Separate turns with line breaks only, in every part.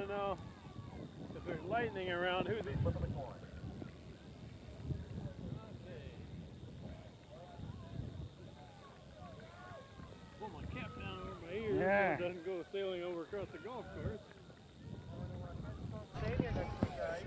want to know if there's lightning around. Who's the flip of the coin? Pull my cap down over my ears so it doesn't go sailing over across the golf course. Stadium next week, guys.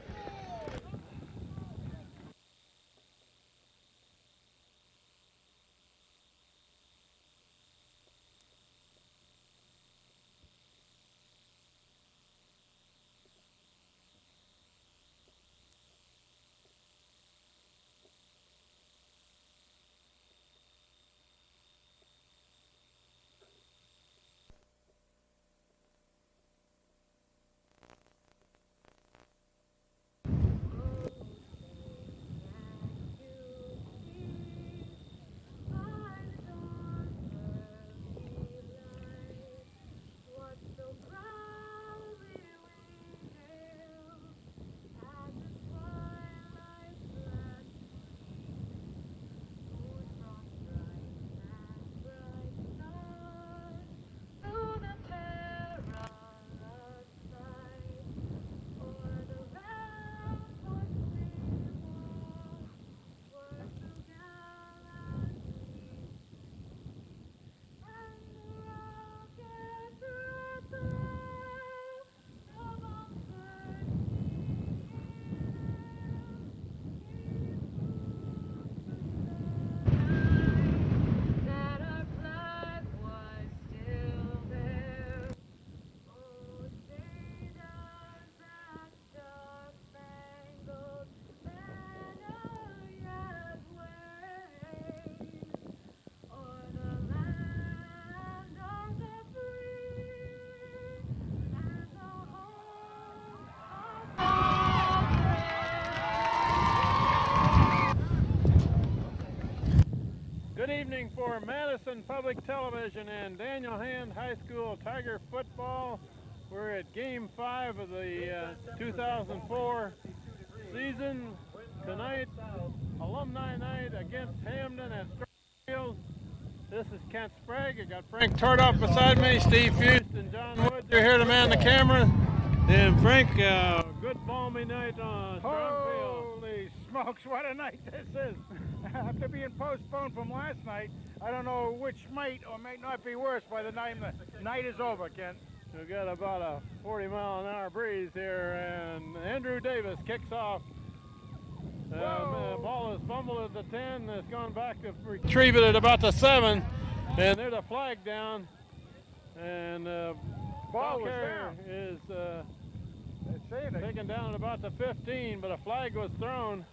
Good evening for Madison Public Television and Daniel Hand High School Tiger Football. We're at Game 5 of the 2004 season. Tonight, Alumni Night against Hamden at Field. This is Kent Sprague. I got Frank Tardoff beside me, Steve Fust and John Woods are here to man the camera. And Frank, good balmy night on Strongfield.
Holy smokes, what a night this is. After being postponed from last night, I don't know which might or might not be worse by the time the night is over, Kent.
We've got about a 40-mile-an-hour breeze here, and Andrew Davis kicks off. Ball is fumbled at the 10. It's gone back to retrieve it at about the 7. And there's a flag down. And
ball was down.
Is taken down at about the 15, but a flag was thrown.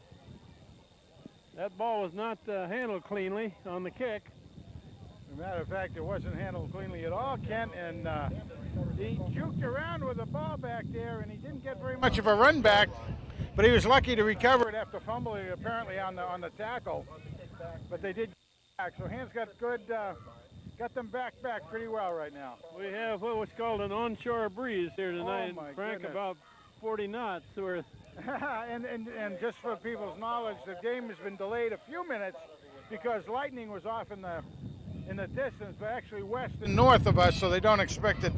That ball was not handled cleanly on the kick.
As a matter of fact, it wasn't handled cleanly at all, Kent, and he juked around with the ball back there, and he didn't get very much of a run back, but he was lucky to recover it after fumbling apparently on the tackle. But they did get back, so Hands got good, got them back pretty well right now.
We have what's called an onshore breeze here tonight, Frank,
goodness.
about 40 knots worth.
and just for people's knowledge, the game has been delayed a few minutes because lightning was off in the distance, but actually west and north of us, so they don't expect it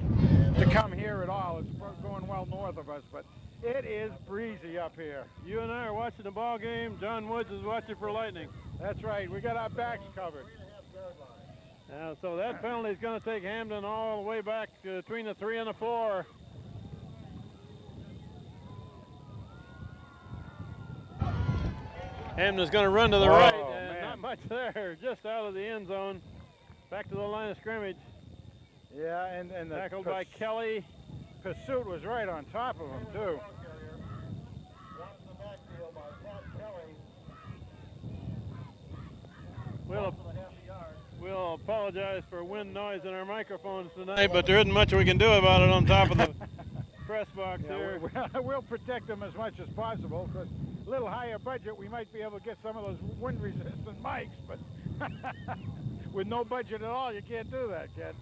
to come here at all. It's going well north of us, but it is breezy up here.
You and I are watching the ball game. John Woods is watching for lightning.
That's right. We got our backs covered.
So that penalty is going to take Hamden all the way back between the 3 and the 4. Hamden's going to run to the right, and not much there, just out of the end zone, back to the line of scrimmage.
Yeah, and the
tackled by Kelly.
Pursuit was right on top of him, too.
We'll apologize for wind noise in our microphones tonight, but there isn't much we can do about it on top of the press box here.
We'll protect them as much as possible, because a little higher budget, we might be able to get some of those wind-resistant mics, but with no budget at all, you can't do that, kid.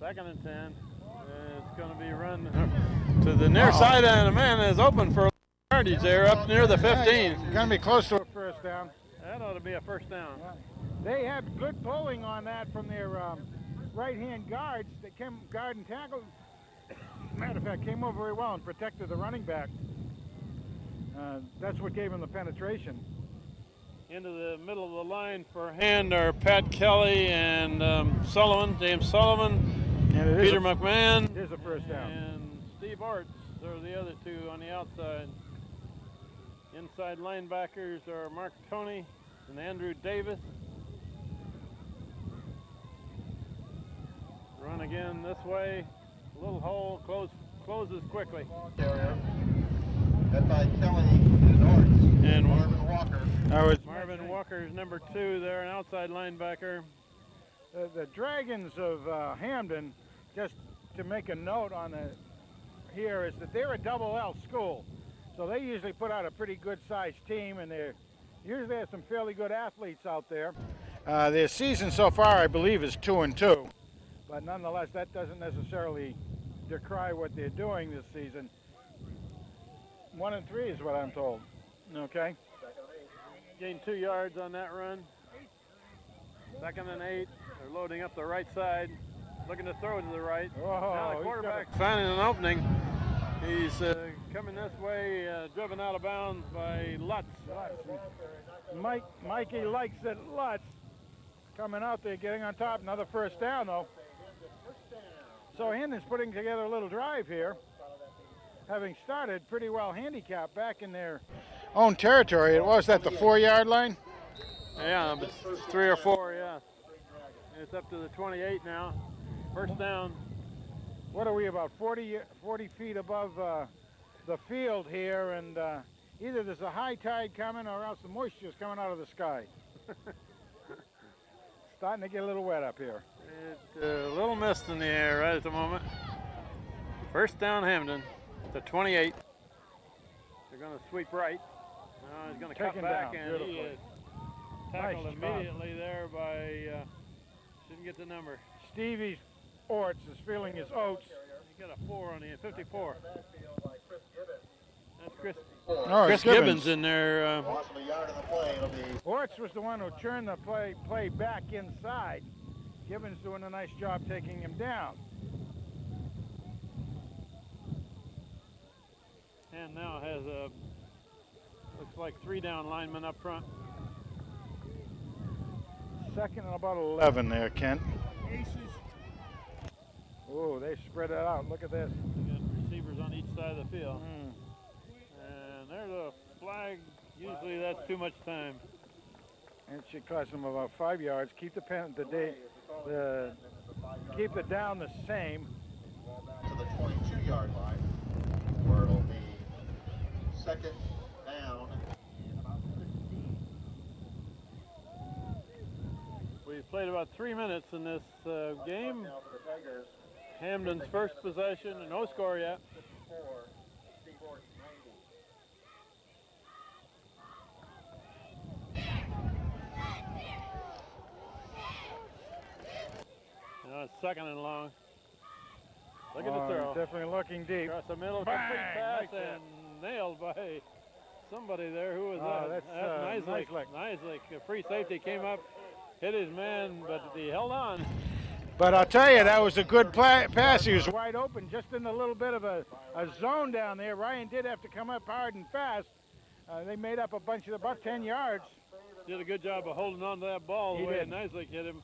2nd and 10. It's going to be run to the near side, and the man is open for yardage there up near the 15.
It's going to be close to a first down.
That ought to be a first down.
Yeah. They have good pulling on that from their right-hand guards. They came guard and tackle. Matter of fact, came over very well and protected the running back. That's what gave him the penetration.
Into the middle of the line for Hand are Pat Kelly and Sullivan, James Sullivan,
And
Peter McMahon,
it is a first down.
and Steve Orts are the other two on the outside. Inside linebackers are Mark Toney and Andrew Davis. Run again this way. Little hole, closes quickly.
Carrier, led by Kelly and Orts,
And
Marvin Walker.
Marvin Walker's number 2 there, an outside linebacker.
The Dragons of Hamden, just to make a note on here, is that they're a double L school. So they usually put out a pretty good sized team, and they usually have some fairly good athletes out there. Their season so far, I believe, is 2-2. But nonetheless, that doesn't necessarily decry what they're doing this season. 1-3 is what I'm told. Okay.
Gained 2 yards on that run. 2nd and 8. They're loading up the right side, looking to throw to the right. Now the quarterback's finding an opening. He's coming this way, driven out of bounds by Lutz.
Mikey likes it. Lutz coming out there, getting on top. Another first down, though. So Hamden's putting together a little drive here, having started pretty well handicapped back in their own territory. It was at the 4-yard line?
Yeah, but 3 or 4, yeah. It's up to the 28 now. First down.
What are we, about 40 feet above the field here, and either there's a high tide coming or else the moisture's coming out of the sky. Starting to get a little wet up here.
It's a little mist in the air right at the moment. First down, Hamden, the 28. They're going to sweep right. Now he's going to cut back, and he is tackled immediately there by, shouldn't get the number.
Stevie Orts is feeling his oats.
He got a 4 on the 54. That's
Chris
Gibbons in there.
Orts was the one who turned the play back inside. Gibbons doing a nice job taking him down.
And now has a, looks like 3 down linemen up front.
2nd and about 11 there, Kent. Oh, they spread it out. Look at this.
They got receivers on each side of the field. And there's a flag. Usually that's too much time.
It should cost them about 5 yards. Keep keep the down the same.
To the 22-yard line, where it'll be 2nd down.
We've played about 3 minutes in this game. Hamden's first possession, and no score yet. Now it's 2nd and long. Look at the throw.
Definitely looking deep.
Across the middle,
Bang!
complete pass,
Like that.
and nailed by somebody there. Who was that?
That's
Nisley. Nisley. A free safety came up, hit his man, but he held on.
But I'll tell you, that was a good pass. He was wide open, just in a little bit of a zone down there. Ryan did have to come up hard and fast. They made up a bunch of about 10 yards.
Did a good job of holding on to that ball the way Nisley hit him.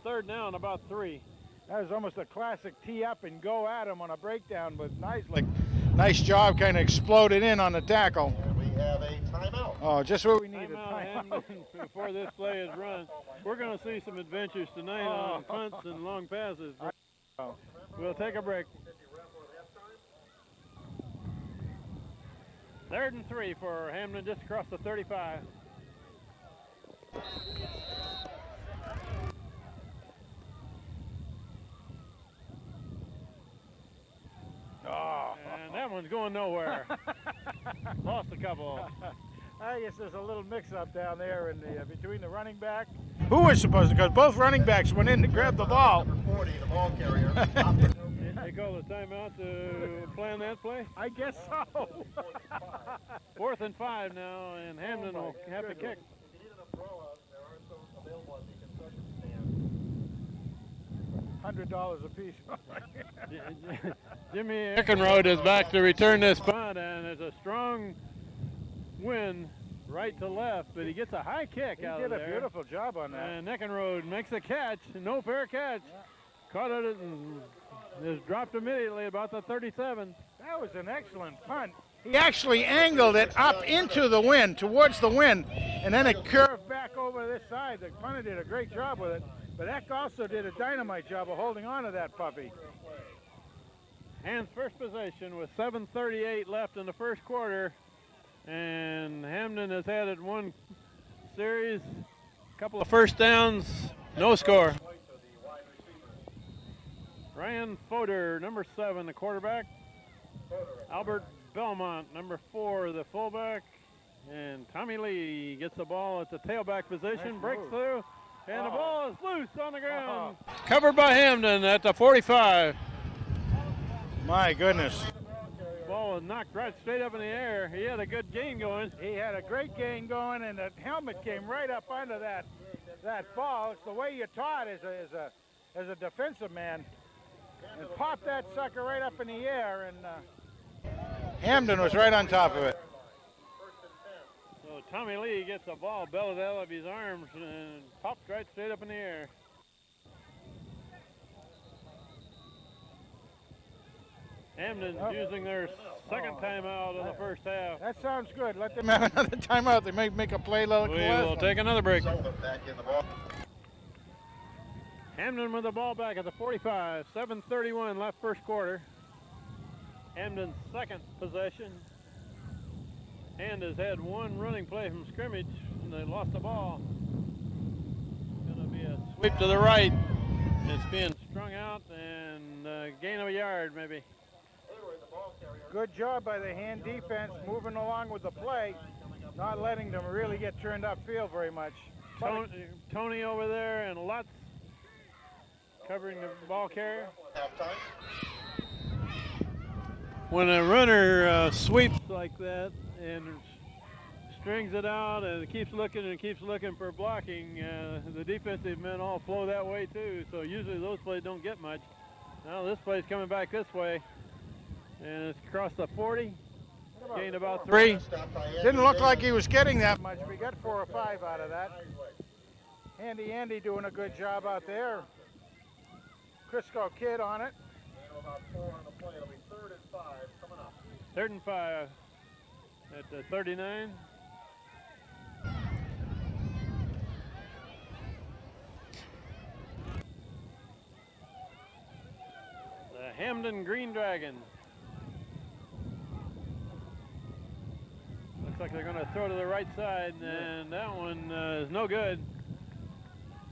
3rd down, about 3.
That was almost a classic tee up and go at him on a breakdown, but Nisley. Nice job, kind of exploded in on the tackle.
And we have a timeout.
Oh, just what we needed.
Timeout. Before this play is run. We're going to see some adventures tonight on punts and long passes. We'll take a break. 3rd and 3 for Hamden, just across the 35. And that one's going nowhere. Lost a couple.
I guess there's a little mix-up down there in between the running back. Who was supposed to? Because both running backs went in to grab the ball.
Number 40, the ball carrier.
They call the timeout to plan that play?
I guess so.
4th and 5 now, and Hamden will have to kick.
$100 a piece.
Jimmy Eckenrode is back to return this punt, and it's a strong wind right to left, but he gets a high kick out of there.
He did a beautiful job on that.
And Eckenrode makes a catch, no fair catch.
Yeah.
Caught it and is dropped immediately about the 37.
That was an excellent punt. He actually angled it up into the wind, towards the wind, and then it curved back over this side. The punter did a great job with it, but Eck also did a dynamite job of holding on to that puppy.
Hand's first possession with 7:38 left in the first quarter, and Hamden has had it one series, a couple of first downs, no score. Ryan Fodor, number 7, the quarterback. Albert Belmont, number 4, the fullback. And Tommy Lee gets the ball at the tailback position, breaks through, and the ball is loose on the ground. Covered by Hamden at the 45.
My goodness.
The ball was knocked right straight up in the air. He had a good gain going.
He had a great gain going, and the helmet came right up under that ball. It's the way you're taught as a defensive man. And popped that sucker right up in the air, and Hamden was right on top of it.
So Tommy Lee gets the ball belted out of his arms and popped right straight up in the air. Hamden's using their second timeout in the first half.
That sounds good. Let them have another timeout. They may make a play like
We will take another break.
Back in the ball.
Hamden with the ball back at the 45. 7:31 left first quarter. Hamden's second possession. And has had one running play from scrimmage, and they lost the ball. Going to be a sweep to the right. It's being strung out, and gain of a yard maybe.
Good job by the Hand defense, moving along with the play, not letting them really get turned upfield very much.
Tony over there and Lutz covering the ball carrier. When a runner sweeps like that and strings it out and keeps looking for blocking, the defensive men all flow that way too. So usually those plays don't get much. Now this play's coming back this way, and it's across the 40. Gained about 3.
Didn't look like he was getting that much. We got 4 or 5 out of that. Handy Andy doing a good job out there. Crisco Kid on it.
About 4 on the play. It'll be 3rd and 5 coming up.
3rd and 5 at the 39. The Hamden Green Dragon. Looks like they're going to throw to the right side, and that one is no good.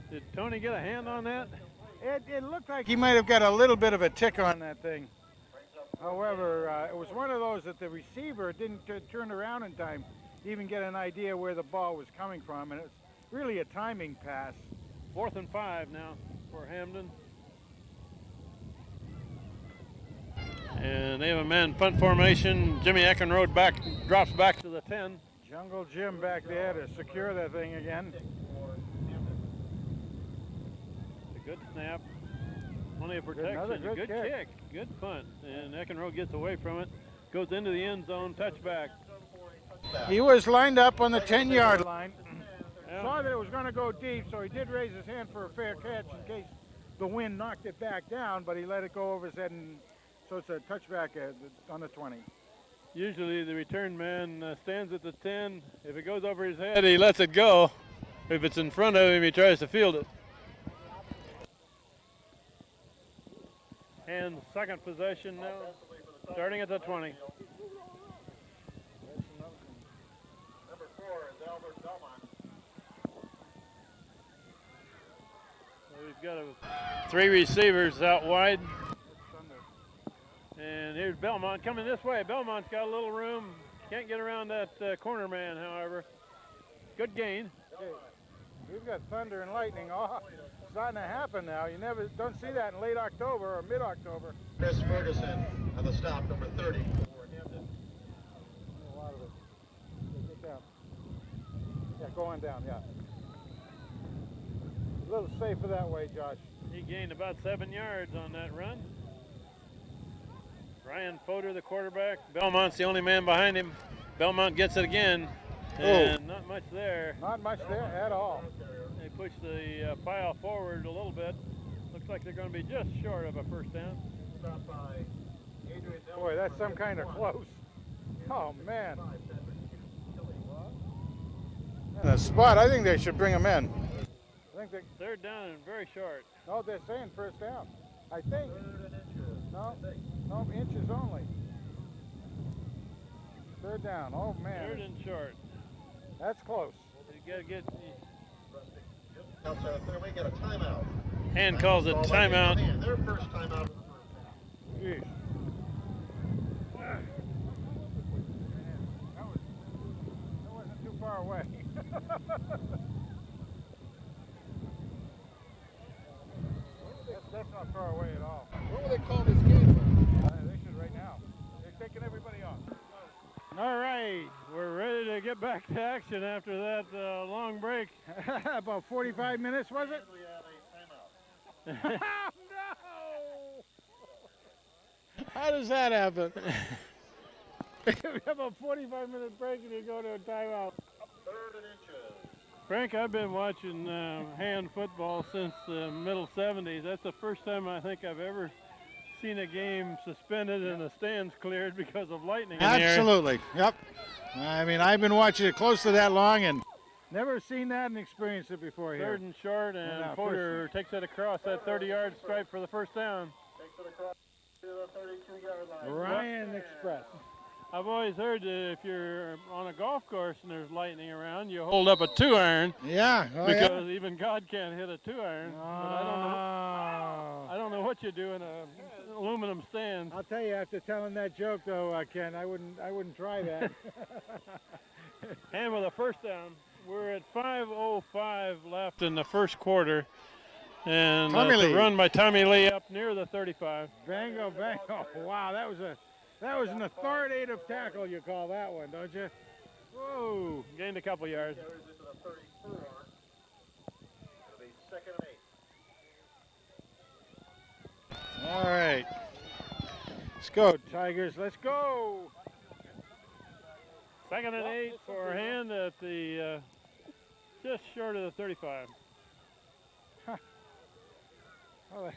Did Tony get a hand on that?
It looked like he might have got a little bit of a tick on that thing. However, it was one of those that the receiver didn't turn around in time to even get an idea where the ball was coming from, and it's really a timing pass.
4th and 5 now for Hamden. And they have a man punt formation. Jimmy Eckenrode drops back to the 10.
Jungle Jim back there to secure that thing again.
A good snap. Plenty of protection. Good kick. Good punt. And Eckenrode gets away from it. Goes into the end zone. Touchback.
He was lined up on the 10-yard line. Saw that it was going to go deep, so he did raise his hand for a fair catch in case the wind knocked it back down, but he let it go over his head, and so it's a touchback on the 20.
Usually the return man stands at the 10. If it goes over his head, he lets it go. If it's in front of him, he tries to field it. And second possession now, starting at the 20.
Number 4 is Albert Belmont.
So we've got 3 receivers out wide. And here's Belmont coming this way. Belmont's got a little room. Can't get around that corner man, however. Good gain.
Okay. We've got thunder and lightning all starting to happen now. You don't see that in late October or mid-October.
Chris Ferguson on the stop, number 30 for Hamden.
A lot of it. Get down. Yeah, go on down, yeah. little safer that way, Josh.
He gained about 7 yards on that run. Ryan Fodor, the quarterback. Belmont's the only man behind him. Belmont gets it again, and not much there.
Not much there at all.
They push the pile forward a little bit. Looks like they're going to be just short of a first down.
Boy, that's some kind of close. Oh, man. And a spot, I think they should bring him in. I think they...
3rd down and very short.
No, they're saying first down. I think. No, inches only. 3rd down. Oh, man.
3rd and short.
That's close.
You got to get...
We get a timeout.
Hand calls it timeout.
Their first timeout.
Jeez. That wasn't too far away. That's not far away at all.
What will they call this game?
They should right now. They're taking everybody off.
All right, we're ready to get back to action after that long break.
About 45 minutes, was it?
We had a timeout.
No!
How does that happen?
We have a 45-minute break and you go to a timeout.
3rd and inches.
Frank, I've been watching hand football since the middle 70s. That's the first time I think I've ever seen a game suspended and the stands cleared because of lightning.
Absolutely. Yep. I mean, I've been watching it close to that long and never seen that and experienced it before here.
3rd and short, and
Yeah,
Fodor takes it across that 30-yard stripe for the first down.
Takes it across to the 32-yard line.
Ryan Express.
I've always heard that if you're on a golf course and there's lightning around, you hold up a 2-iron.
Yeah. Oh,
because even God can't hit a 2-iron. But
Oh.
I don't know what you do in a aluminum stand.
I'll tell you, after telling that joke though, Ken, I wouldn't try that.
And with a first down, we're at 5:05 left in the first quarter. And
Tommy Lee.
run by Tommy Lee up near the 35.
Bango, bango. Wow, that was an authoritative tackle, you call that one, don't you?
Whoa, gained a couple yards.
Carries it to the 34. It'll be 2nd and 8.
All right. Let's go, Tigers. Let's go.
2nd and 8 for Hand at the just short of the 35.
Oh,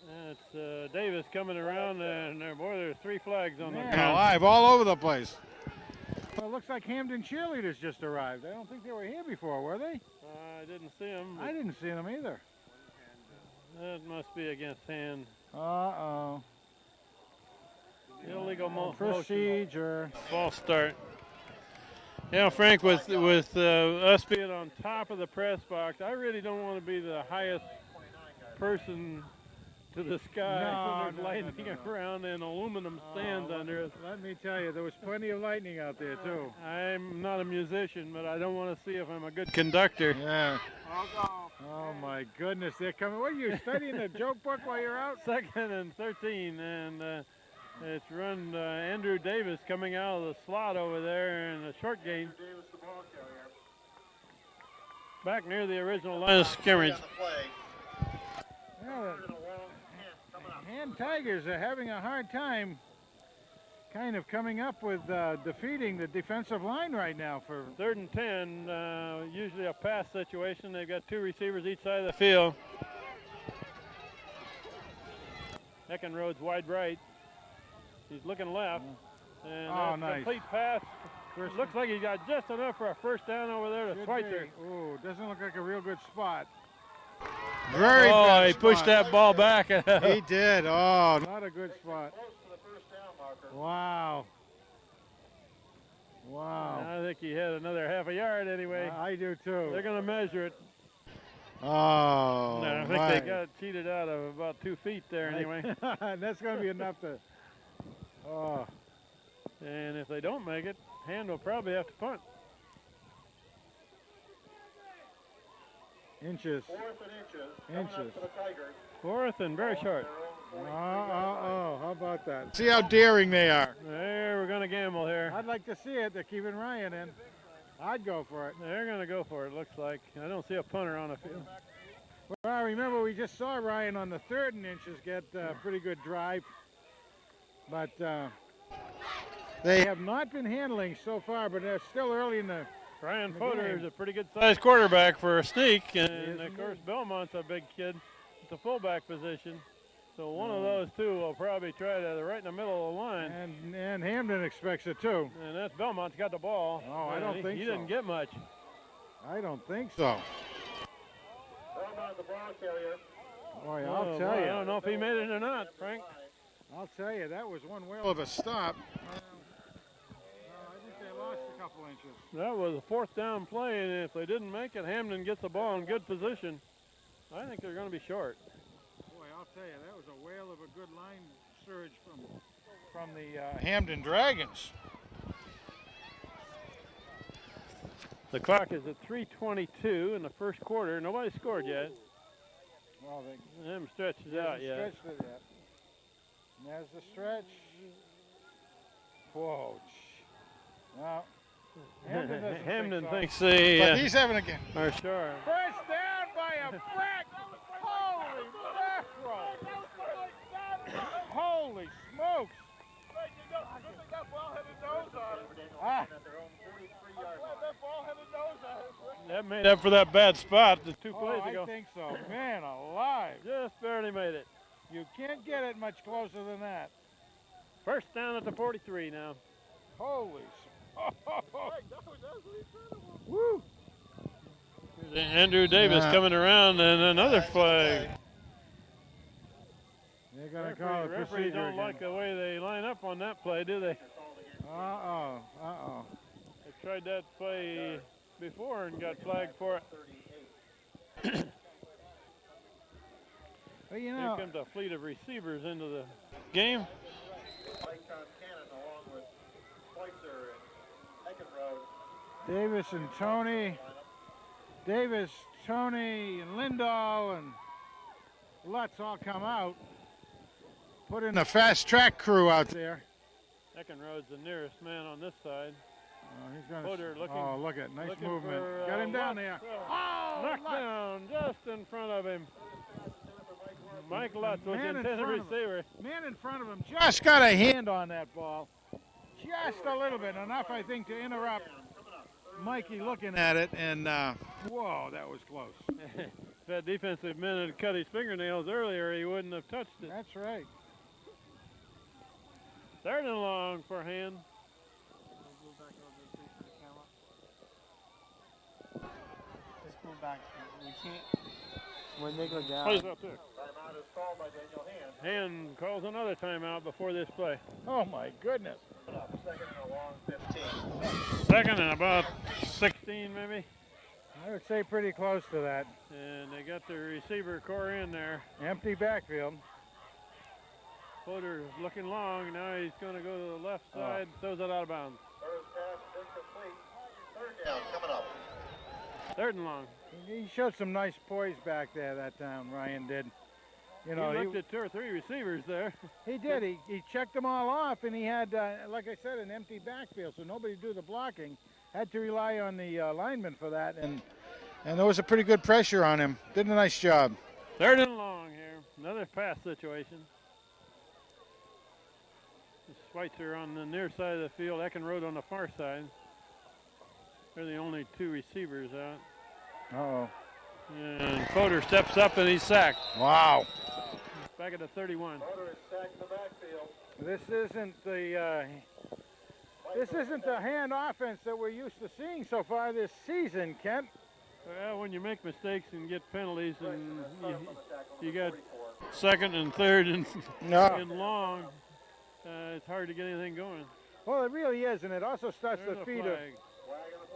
And it's Davis coming around, and boy, there's 3 flags on the
man,
ground.
alive all over the place. Well, it looks like Hamden cheerleaders just arrived. I don't think they were here before, were they?
I didn't see him.
I didn't see them either.
That must be against Hand.
Uh-oh.
Illegal motion.
Procedure.
False start. Yeah, Frank, with us being on top of the press box, I really don't want to be the highest person to the sky when there's lightning around and aluminum stands under us.
Let me tell you, there was plenty of lightning out there, too.
I'm not a musician, but I don't want to see if I'm a good conductor.
Yeah. Oh, my goodness. They're coming. What are you, studying the joke book while you're out?
2nd and 13, and it's run Andrew Davis coming out of the slot over there in a short game.
Davis, the ball carrier.
Back near the original line of scrimmage.
Yeah, Hand Tigers are having a hard time kind of coming up with defeating the defensive line right now. For
3rd and 10, usually a pass situation. They've got 2 receivers each side of the field. Eckenrode's wide right. He's looking left. And that's a
nice.
complete pass. Looks like he got just enough for a first down over there to Schweitzer.
Oh, doesn't look like a real good spot.
Very bad he pushed that ball back.
He did. Oh, not a good spot.
Close to the first down marker.
Wow. Wow.
I think he had another half a yard anyway.
I do too.
They're going to measure it.
Oh,
No, I think they got cheated out of about 2 feet there anyway.
That's going to be enough to. Oh.
And if they don't make it, Hand will probably have to punt.
Inches.
4th and inches. Coming up for the Tigers.
4th and very short.
How about that? See how daring they are.
There, we're going to gamble here.
I'd like to see it. They're keeping Ryan in. I'd go for it.
They're going to go for it, looks like. I don't see a punter on the field.
Well, I remember we just saw Ryan on the 3rd and inches get a pretty good drive, but they have not been handling so far, but they're still early in the
Ryan
the
Potter
game.
is a pretty good sized quarterback for a sneak, and
Yes,
of course
indeed.
Belmont's a big kid. It's a fullback position. So one of those two will probably try to right in the middle of the line.
And Hamden expects it too.
And that's Belmont's got the ball.
Oh, I don't think
he
so.
didn't get much.
I don't think so.
Belmont, the ball carrier.
Boy, I'll tell
I
you.
don't know if he made it or not, Frank.
I'll tell you, that was one whale of a stop. I think they lost a couple inches.
That was a 4th down play, and if they didn't make it, Hamden gets the ball in good position. I think they're going to be short.
Boy, I'll tell you, that was a whale of a good line surge from the Hamden Dragons.
The clock is at 3:22 in the first quarter. Nobody scored yet.
Well,
They haven't stretched it out yet.
Stretched it yet. And there's the stretch. Whoa. Well, Hamden doesn't
Hamden
think
thinks
so.
they
But he's having a game.
are short.
First down by a brick. Holy mackerel. Holy smokes.
That made up for that bad spot the 2 plays
I
ago.
think so. Man alive.
Just barely made it.
You can't get it much closer than that.
First down at the 43 now.
Holy Woo.
Andrew Davis coming around, and another flag.
They're going to call it
Referees
procedure
don't
again.
like the way they line up on that play, do they?
Uh-oh.
They tried that play before and got flagged for it.
Well, you
Here
know,
comes a fleet of receivers into the game.
Davis, Tony, and Lindahl, and Lutz all come out. Put in a fast track crew out there.
Eckenrode's the nearest man on this side.
He's going
Potter looking.
Oh, look at nice
looking
movement.
for,
Got him down
Lutz.
there. Oh,
Knocked
Lutz.
down just in front of him. Mike Lutz was the
Man in
intended
front of him.
receiver.
Man in front of him just got a hand on that ball. Just a little bit. Enough, I think, to interrupt Mikey looking at it. And, whoa, that was close.
If that defensive man had cut his fingernails earlier, he wouldn't have touched it.
That's right.
3rd and long for Hand.
Let's go back. We can't. When they go down.
Plays up there.
Timeout is called by Daniel Hand.
Hand calls another timeout before this play.
Oh, my goodness.
Second and a long 15.
2nd and about 16 maybe.
I would say pretty close to that.
And they got the receiver core in there.
Empty backfield.
Potter's looking long. Now he's going to go to the left side. Throws it out of bounds.
First pass incomplete. 3rd down coming up.
3rd and long.
He showed some nice poise back there that time, Ryan did. You know,
he looked at 2 or 3 receivers there.
he did. He checked them all off, and he had, like I said, an empty backfield, so nobody do the blocking. Had to rely on the lineman for that, and there was a pretty good pressure on him. Did a nice job.
3rd and long here. Another pass situation. Schweitzer on the near side of the field, Eckenrode on the far side. They're the only 2 receivers out.
Uh-oh.
And Potter steps up and he's sacked.
Wow.
Back at the 31.
Motor is sacked in the backfield.
This isn't the Hand offense that we're used to seeing so far this season, Kent.
Well, when you make mistakes and get penalties and you got 2nd and 3rd and, and long, it's hard to get anything going.
Well, it really is, and it also starts
There's
the
a
feet of.
flag.
Flag on the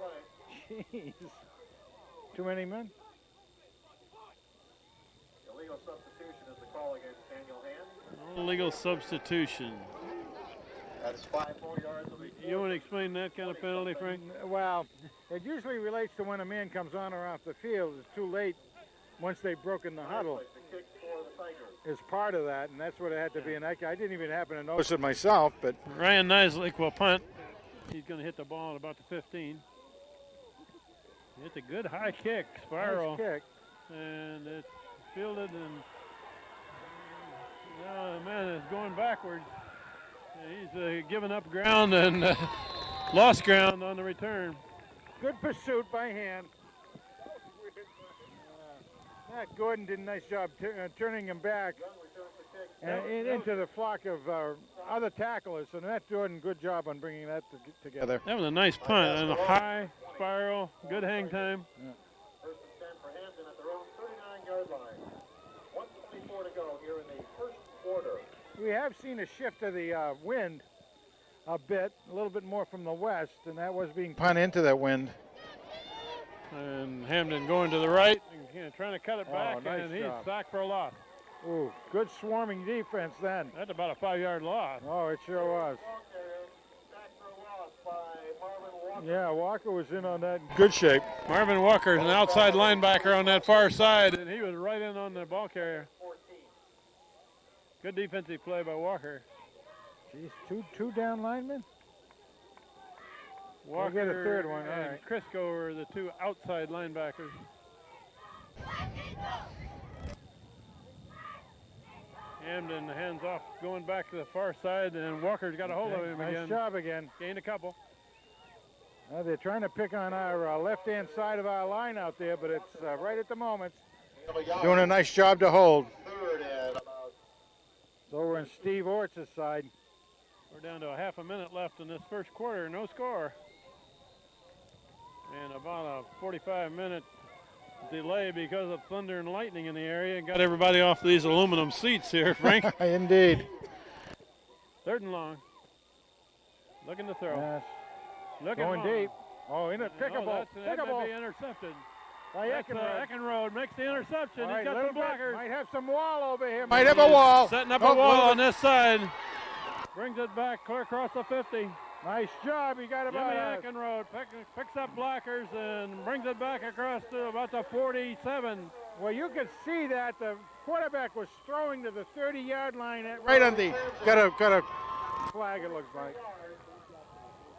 play.
Jeez. Too many men?
Illegal substitution is the call against Daniel Hand.
Illegal substitution.
That is 5 more yards.
You want to explain that kind of penalty, Frank?
Well, it usually relates to when a man comes on or off the field. It's too late once they've broken the huddle.
The kick for the Tigers.
Is part of that, and that's what it had to be. And I didn't even happen to notice it myself, but
Ryan Nislik will punt. He's going to hit the ball at about the 15. It's a good high kick, spiral,
nice kick.
and it's fielded, and the man is going backwards. He's given up ground and lost ground on the return.
Good pursuit by Hand. Matt Gordon did a nice job turning him back and into the flock of other tacklers. So Matt Gordon, good job on bringing that together.
That was a nice punt and a high spiral, good hang time.
Yeah.
First and 10 for Hamden at their own 39-yard line. 1:24 to go here in the first quarter.
We have seen a shift of the wind a little bit more from the west, and that was being punted into that wind.
And Hamden going to the right and trying to cut it back,
nice
and he's
job.
sacked for a loss.
Ooh, good swarming defense then.
That's about a 5-yard loss.
Oh, it sure was.
Sack for a loss by Marvin Walker.
Yeah, Walker was in on that in good shape.
Marvin Walker is an outside linebacker on that far side, and he was right in on the ball carrier.
14.
Good defensive play by Walker.
Jeez, two down linemen?
Walker
get a third one, all
and
right.
Crisco are the two outside linebackers. Hamden hands off, going back to the far side, and Walker's got a hold of him
nice
again.
job again.
Gained a couple.
They're trying to pick on our left-hand side of our line out there, but it's right at the moment. Doing a nice job to hold.
Third and about.
So we're on Steve Orts' side.
We're down to a half a minute left in this first quarter, no score. And about a 45-minute delay because of thunder and lightning in the area. Got everybody off these aluminum seats here, Frank.
Indeed.
Third and long. Looking to throw.
Yes.
Looking
Going
long.
deep. Oh, in it. Pickable.
That might
Pickable.
be intercepted.
By
That's
Eckenrod.
Eckenrod makes the interception.
All
He's
right,
got
little
some blockers.
bit. Might have some wall over here. Might have a wall.
Setting up
Oh,
a wall
little
on this side. Brings it back clear across the 50.
Nice job. You got
Jimmy
about
Eckenrod picks up blockers and brings it back across to about the 47.
Well, you could see that the quarterback was throwing to the 30-yard line. Right on the. Got a flag, it looks like.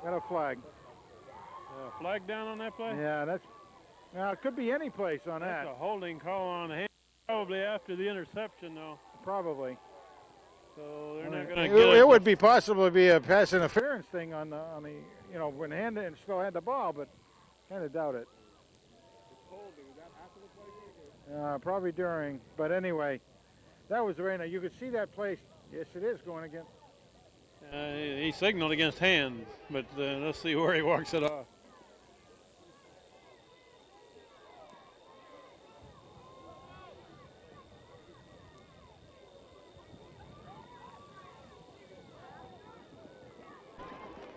Got a flag.
Flag down on that play?
Yeah, now it could be any place on
That's
that.
a holding call on hand. Probably after the interception, though.
Probably.
So they're not going to get it.
It would be possible to be a pass interference thing on the when Hamden still had the ball, but kind of doubt it. Probably during, but anyway, that was the rain. You could see that place. Yes, it is going again.
He signaled against hands, but let's see where he walks it off.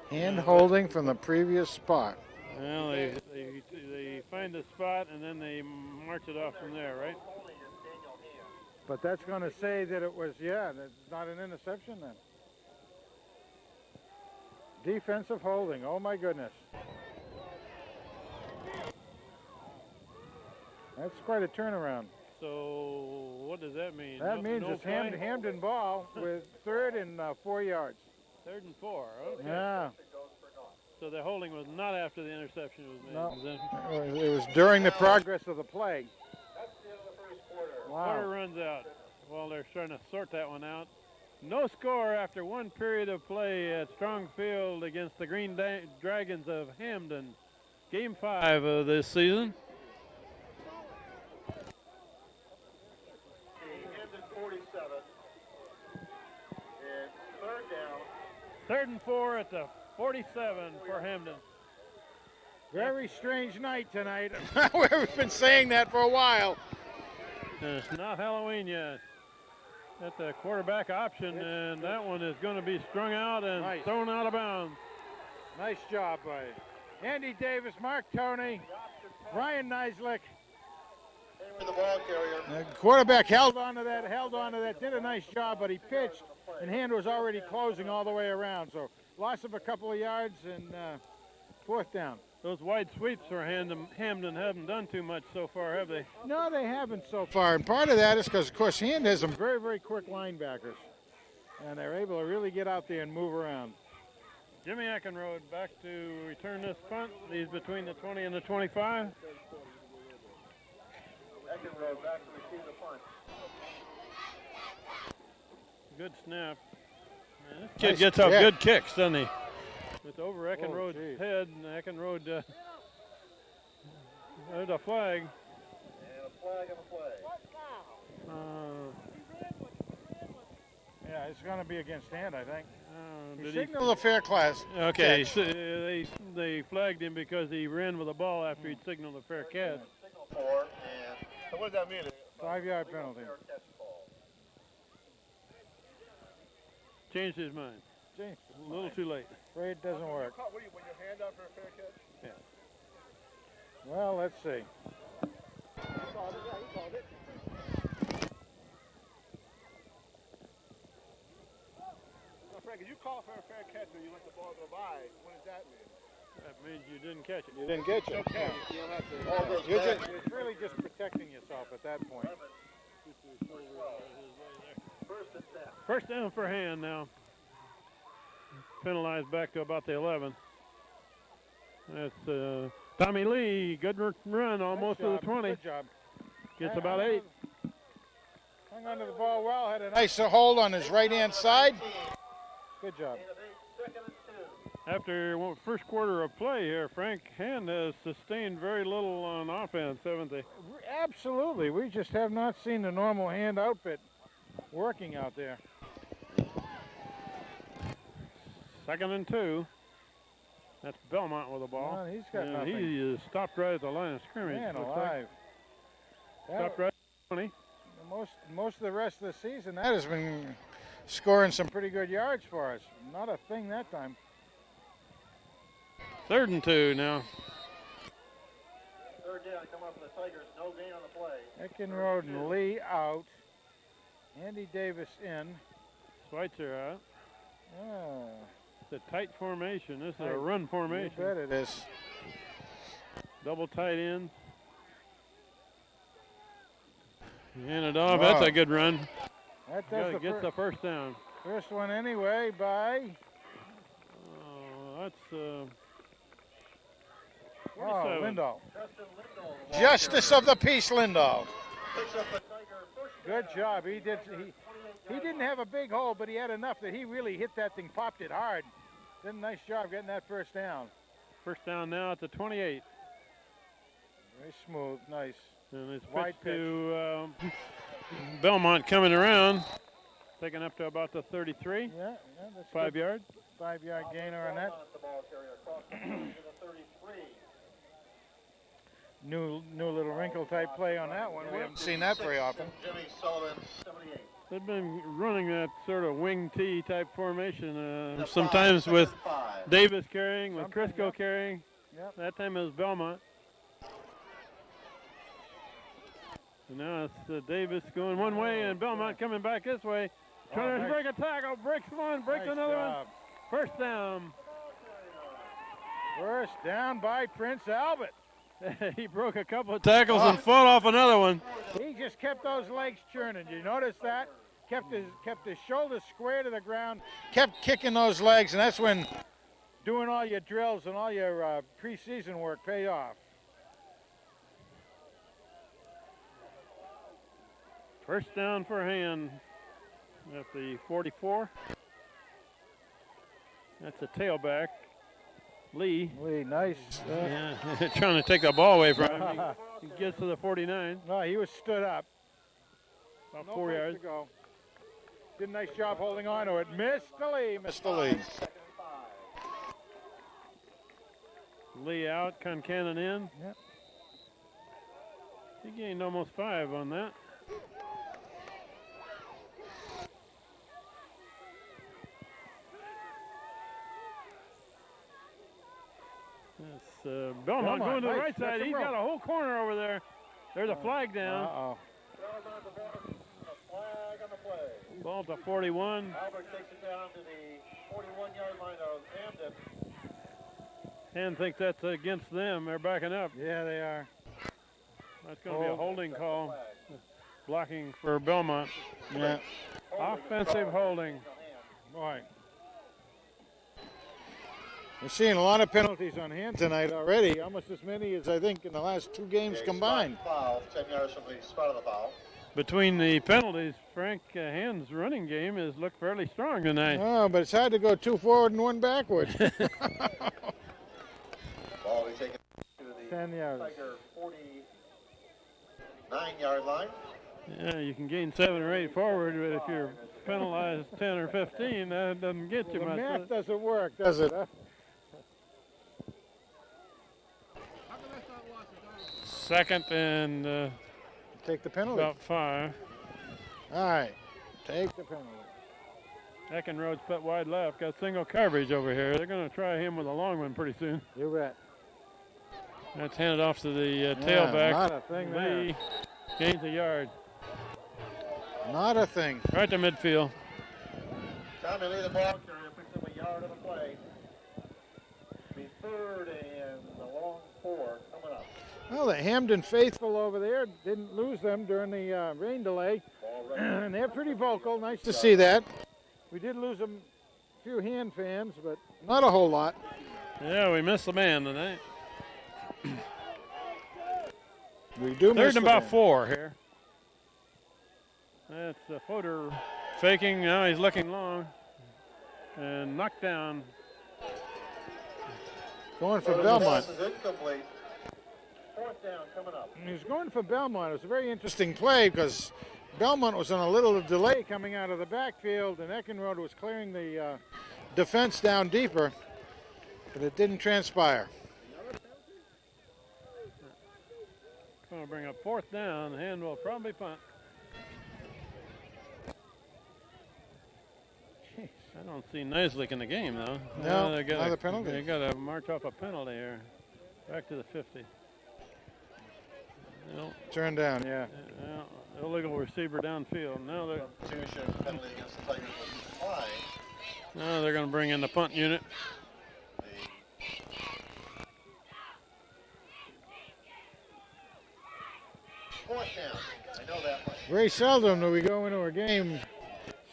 Hand holding from the previous spot.
Well, they find the spot and then they march it off from there, right?
But that's going to say that it was, that's not an interception then. Defensive holding, oh my goodness. That's quite a turnaround.
So what does that mean?
That means it's
play?
Hamden ball with 3rd and 4 yards.
3rd and 4, okay.
Yeah.
So the holding was not after the interception was made.
No, it was during the progress of the play.
That's the end of the first quarter.
Quarter
Wow.
runs out. Well, they're trying to sort that one out. No score after one period of play at Strong Field against the Green Dragons of Hamden. Game 5 of this season.
Hamden 47. And third down.
3rd and 4 at the 47 for Hamden.
Very strange night tonight. We've been saying that for a while.
And it's not Halloween yet. That's a quarterback option, and that one is going to be strung out and
Nice.
thrown out of bounds.
Nice job by Andy Davis, Mark Toney, Ryan Neislick.
Same with the ball carrier.
The quarterback held on to that, did a nice job, but he pitched, and Hand was already closing all the way around. So loss of a couple of yards and 4th down.
Those wide sweeps for Hamden haven't done too much so far, have they?
No, they haven't so far. And part of that is because, of course, Hand has some very, very quick linebackers. And they're able to really get out there and move around.
Jimmy Eckenrod back to return this punt. He's between the 20 and the 25.
Eckenrode back to receive the punt.
Good snap. Man, this kid gets up good kicks, doesn't he? It's over Eckenrode's head, and Eckenrode, there's a flag.
And a flag on the play.
Yeah, it's going to be against hand, I think.
Did
Signal a fair class.
Okay, so they flagged him because he ran with the ball after he'd signaled a fair catch.
Signal for, and so what does that mean?
5-yard penalty.
Fair catch call.
Changed his mind.
Gee,
A little too late.
afraid it doesn't work.
What do you, when your hand up for a fair catch?
Yeah.
Well, let's see.
He called it, yeah, he called it. Now, Frank, if you call for a fair catch and you let the ball go by, what does that mean?
That means you didn't catch it.
You didn't get you.
Okay. You don't have to.
It's really just protecting yourself at that point.
First and 10.
First down for hand now. Penalized back to about the 11. That's Tommy Lee. Good run, almost to the 20.
Good job.
Gets about 8.
Hung on to the ball well. Had a nice hold on his right-hand side. Good job.
Second and 2.
After first quarter of play here, Frank Hand has sustained very little on offense, haven't they?
Absolutely. We just have not seen the normal hand outfit working out there.
Second and 2. That's Belmont with the ball.
Well, he's got
And
nothing.
he is stopped right at the line of scrimmage.
Man
looks
alive.
like. Stopped right at 20.
Most of the rest of the season, that has been scoring some pretty good yards for us. Not a thing that time.
Third and 2 now.
Third down coming up for the Tigers. No gain on the play.
Eckenrode and Lee out. Andy Davis in.
Schweitzer out.
Oh,
It's a tight formation. This is a run
you
formation.
bet it is.
Double tight ends. Hand it off.
Wow.
That's a good run.
That does
Gets the first down.
first one anyway by
That's 47.
Lindahl.
Justin Lindahl.
Justice of the peace, Lindahl.
Picks up the Tiger first
Good
down.
job. He didn't have a big hole, but he had enough that he really hit that thing, popped it hard. Did a nice job getting that first down.
First down now at the 28.
Very smooth, nice.
And it's
Wide
pitched to Belmont coming around. Taken up to about the 33.
Yeah, that's
5
good.
yards.
5-yard gainer on that.
The ball carrier across the 30 to the 33.
New little wrinkle type play on that one. We haven't seen that very often.
Jimmy Sullivan, 78.
They've been running that sort of wing T type formation. Sometimes with Davis carrying, with Crisco carrying.
Yep.
That time it was Belmont. And now it's Davis going one way and Belmont coming back this way. Trying to break a tackle, breaks one, breaks
Nice
another
job.
one. First down.
First down by Prince Albert.
He broke a couple of tackles and fought off another one.
He just kept those legs churning. You notice that? Kept his shoulders square to the ground. Kept kicking those legs, and that's when doing all your drills and all your preseason work pay off.
First down for Hand at the 44. That's a tailback. Lee.
Lee, nice.
Yeah, trying to take the ball away from him. He gets to the 49.
No, he was stood up.
About
No
4
place
yards.
to go. Did a nice job holding on to it. Mr. Lee, Mr. Lee.
Lee out, Concannon in.
Yep.
He gained almost 5 on that. That's Belmont going to the
nice.
right side.
That's a
He's
rope.
got a whole corner over there. There's a flag down.
Uh-oh.
A flag on the play.
Ball to 41.
Albert takes it down to the 41-yard line of Hamden.
Hand thinks that's against them. They're backing up.
Yeah, they are.
That's going to be a holding call. Blocking for Belmont.
Yeah.
Offensive holding.
Boy. We're seeing a lot of penalties on hand tonight already, almost as many as I think in the last 2 games combined.
Foul, 10 yards from the spot of the foul.
Between the penalties, Frank Hand's running game has looked fairly strong tonight.
Oh, but it's hard to go 2 forward and 1 backwards.
Ball will be taken to the
10 yards.
Tiger 49-yard line.
Yeah, you can gain 7 or 8 forward, but if you're penalized 10 or 15, that doesn't get you
The
much.
math doesn't work, does it? Huh?
Second and
Take the penalty.
about 5.
All right, take the penalty.
Eckenrode's put wide left, got single coverage over here. They're going to try him with a long one pretty soon.
You bet.
That's handed off to the
Yeah,
tailback.
not a thing there.
Lee gains a yard.
Not a thing.
Right to midfield.
Tommy Lee, the ball carrier, picks up a yard on the play. Be 3rd and the long 4 coming up.
Well, the Hamden faithful over there didn't lose them during the rain delay,
Ball ready.
and they're pretty vocal. Nice to see that. We did lose a few Hand fans, but not a whole lot.
Yeah, we missed the man tonight.
We do miss
3rd and
the
about
man.
4 here. That's a footer faking. Now he's looking long. And knocked down.
Going for
The
Belmont.
pass is incomplete. 4th down coming up.
He was going for Belmont. It was a very interesting play because Belmont was on a little delay coming out of the backfield, and Eckenrode was clearing the defense down deeper, but it didn't transpire.
Going to bring up 4th down. Hand will probably punt.
Jeez.
I don't see Nislik in the game, though.
No,
they got
another penalty.
They got to march off a penalty here. Back to the 50. No,
Turned down, yeah.
illegal receiver downfield. Now
Substitution penalty against the Tigers was declined.
they're going to bring in the punt unit.
The 4th down. I know that much.
Very seldom do we go into a game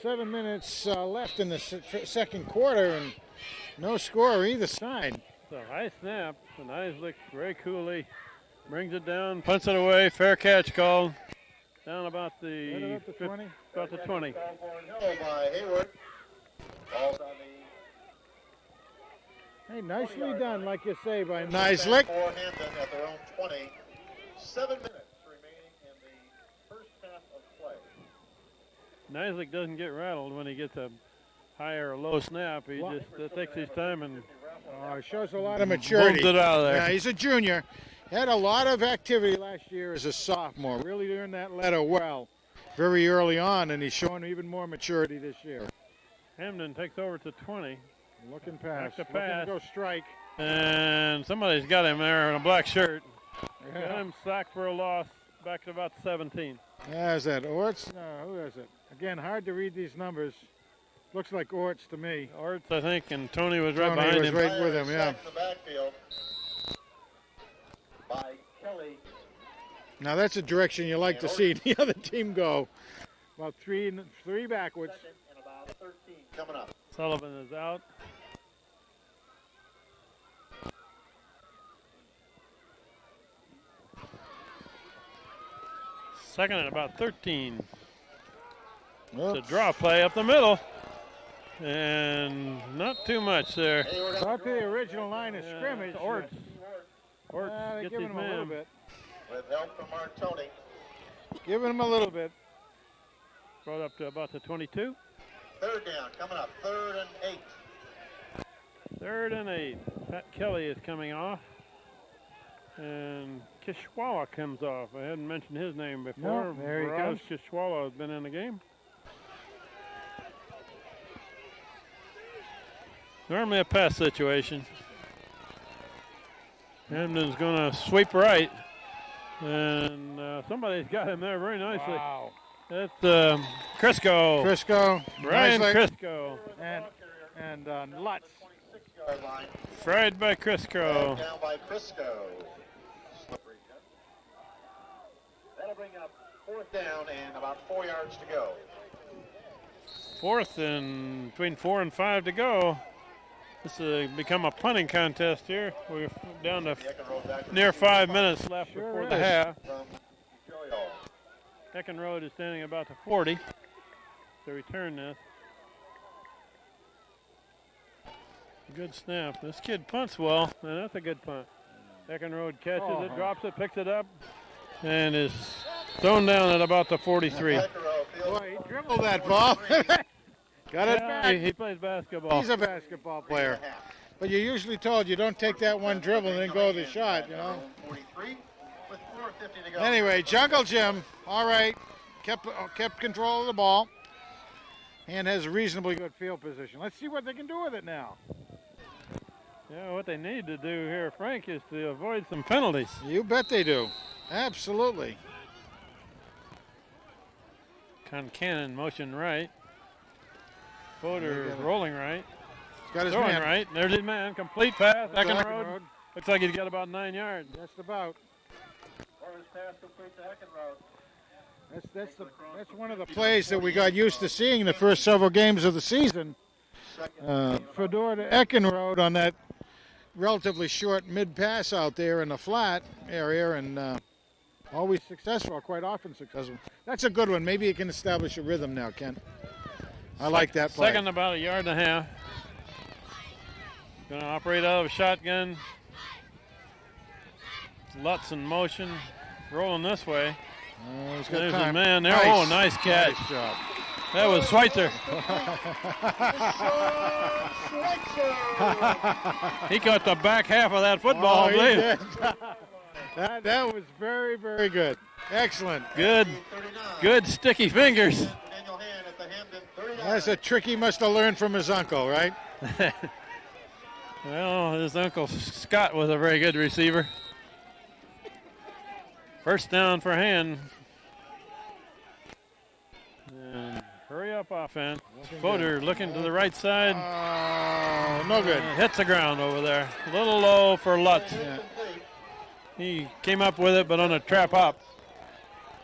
7 minutes left in the second quarter and no score either side.
So high snap, and Isaac very coolly brings it down, punts it away, fair catch called. Down about the
Right about the 20.
About the 20.
Call for an yellow by Hayward. Ball's on the
Hey, nicely done, like you say, by
Nice
Nislik.
for Hamden at their own 20. 7 minutes remaining in the first half of play.
Isaac doesn't get rattled when he gets a high or a low snap. He just takes his time and
Oh, shows a lot of maturity.
booms it out of there.
Yeah, he's a junior. Had a lot of activity last year as a sophomore. Really learned that letter well very early on, and he's showing even more maturity this year.
Hamden takes over to 20.
Looking pass.
to
Looking
pass.
to go strike.
And somebody's got him there in a black shirt. Got
Yeah.
him sacked for a loss back to about 17.
Yeah, is that Orts? No, who is it? Again, hard to read these numbers. Looks like Orts to me.
Orts, I think, and Tony was right
Tony
behind
was
him.
right with him, yeah.
Sacked in the backfield by Kelly.
Now that's a direction you like to see the other team go. About three backwards.
Second and about 13 coming up.
Sullivan is out. Second and about 13. It's a
Oops.
draw play up the middle. And not too much there.
Hayward
About to the original line of scrimmage.
Orts. Orts
They're
gets
giving
his
him a little
man.
bit.
with help from Martoni.
Giving him a little bit.
Brought up to about the 22.
3rd down coming up. 3rd and 8.
3rd and 8. Pat Kelly is coming off. And Kishwawa comes off. I hadn't mentioned his name before.
No, there he
Raj
comes.
Kishwawa has been in the game. Normally a pass situation. Hamden's going to sweep right. And somebody's got him there very nicely.
Wow.
That's Crisco.
Crisco.
Brian
Nislik,
Crisco.
And Lutz.
26-yard line.
Fried by Crisco.
Down by Crisco. Slippery cut. That'll bring up 4th down and about 4 yards to go.
4th and between 4 and 5 to go. This has become a punting contest here. We're down to near 5 minutes left before the half. Eckenrode is standing about the 40 to return this. Good snap. This kid punts well, and that's a good punt. Eckenrode catches it, drops it, picks it up, and is thrown down at about the 43.
Boy, he dribbled that ball. Got it back.
He plays basketball.
He's a basketball player. But you're usually told you don't take that one dribble and then go to the shot, you know. Anyway, Jungle Jim, all right, kept control of the ball and has a reasonably good field position. Let's see what they can do with it now.
Yeah, what they need to do here, Frank, is to avoid some penalties.
You bet they do. Absolutely.
Concannon motion right. Fodor rolling right.
He's got his
throwing
man.
right. There's his man. Complete pass.
Eckenrode.
Eckenrode. Looks like he's got about 9 yards.
Just about.
Pass complete to Eckenrode.
That's one of the plays that we got used to seeing in the first several games of the season. Fodor to Eckenrode on that relatively short mid-pass out there in the flat area, and always successful, quite often successful. That's a good one. Maybe you can establish a rhythm now, Ken. I like that play.
Second about 1.5 yards. Going to operate out of a shotgun. Lutz in motion, rolling this way.
He's got
There's
time.
a man there.
Nice.
Oh, nice catch.
Nice job.
That was Schweitzer. He caught the back half of that football, I
he
believe.
did. that was very, very good. Excellent.
Good sticky fingers.
That's a trick he must have learned from his uncle, right?
Well, his uncle Scott was a very good receiver. First down for Hand. And hurry up offense. Fodor looking to the right side.
No good.
Hits the ground over there. A little low for Lutz.
Yeah.
He came up with it, but on a trap hop.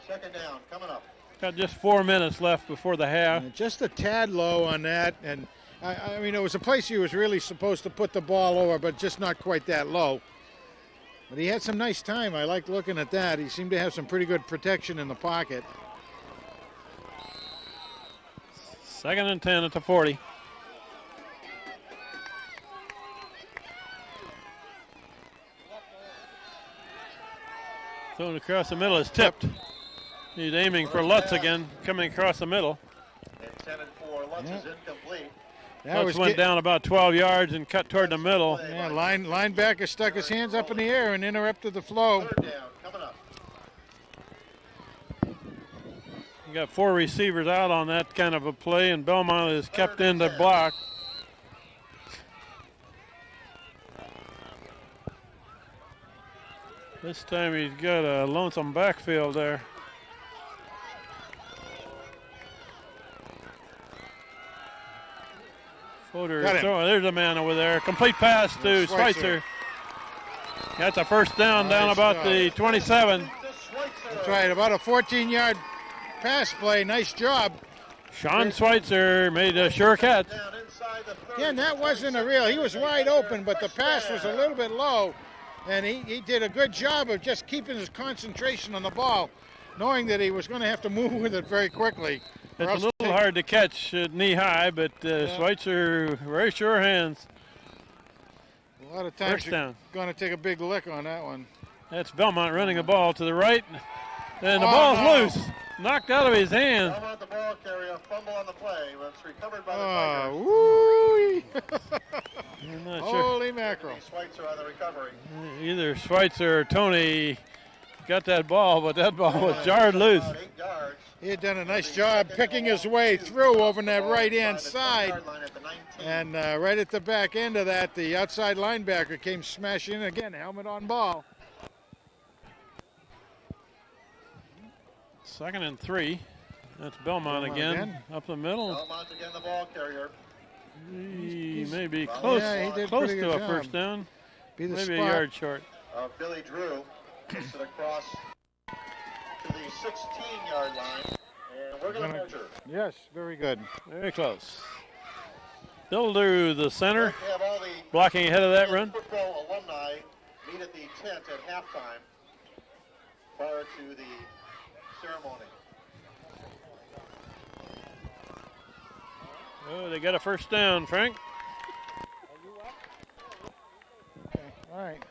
Second down, coming up.
Got just 4 minutes left before the half.
Just a tad low on that, and I mean, it was a place he was really supposed to put the ball over, but just not quite that low. But he had some nice time. I liked looking at that. He seemed to have some pretty good protection in the pocket.
Second and 10 at the 40. Thrown across the middle is tipped. He's aiming for Lutz again, coming across the middle.
Intended for Lutz is incomplete.
Lutz went down about 12 yards and cut toward the middle.
Yeah, linebacker stuck his hands up in the air and interrupted the flow.
Third down, coming up.
You got 4 receivers out on that kind of a play, and Belmont is kept in the block. This time he's got a lonesome backfield there. Fodor throwing. There's a man over there. Complete pass to Schweitzer. That's a first down down about the 27.
That's right, about a 14-yard pass play. Nice job.
Sean Schweitzer made a sure catch.
Again, that wasn't a real. He was wide open, but the pass was a little bit low. And he did a good job of just keeping his concentration on the ball, knowing that he was going to have to move with it very quickly.
It's a little hard to catch knee high, but Schweitzer, very sure hands.
A lot of times you're going to take a big lick on that one.
That's Belmont running the ball to the right, and the ball's loose. Knocked out of his hand.
Belmont the ball carrier, fumble on the play, but it's recovered by the Tigers.
I'm not
Holy mackerel.
Schweitzer on the recovery.
Either Schweitzer or Tony got that ball, but that ball was jarred loose.
8 yards.
He had done a nice job picking his way through over on that right-hand side. And right at the back end of that, the outside linebacker came smashing in again, helmet on ball.
Second and 3. That's Belmont again, up the middle.
Belmont again the ball carrier.
He may be close, close to a first down. Maybe a yard short.
Billy Drew gets it across to the 16-yard line, and we're going to measure.
Yes, very good.
Very close. They'll do the center,
We have all the
blocking ahead of that run.
football alumni meet at the tent at halftime prior to the ceremony.
Oh, they got a first down, Frank.
All right.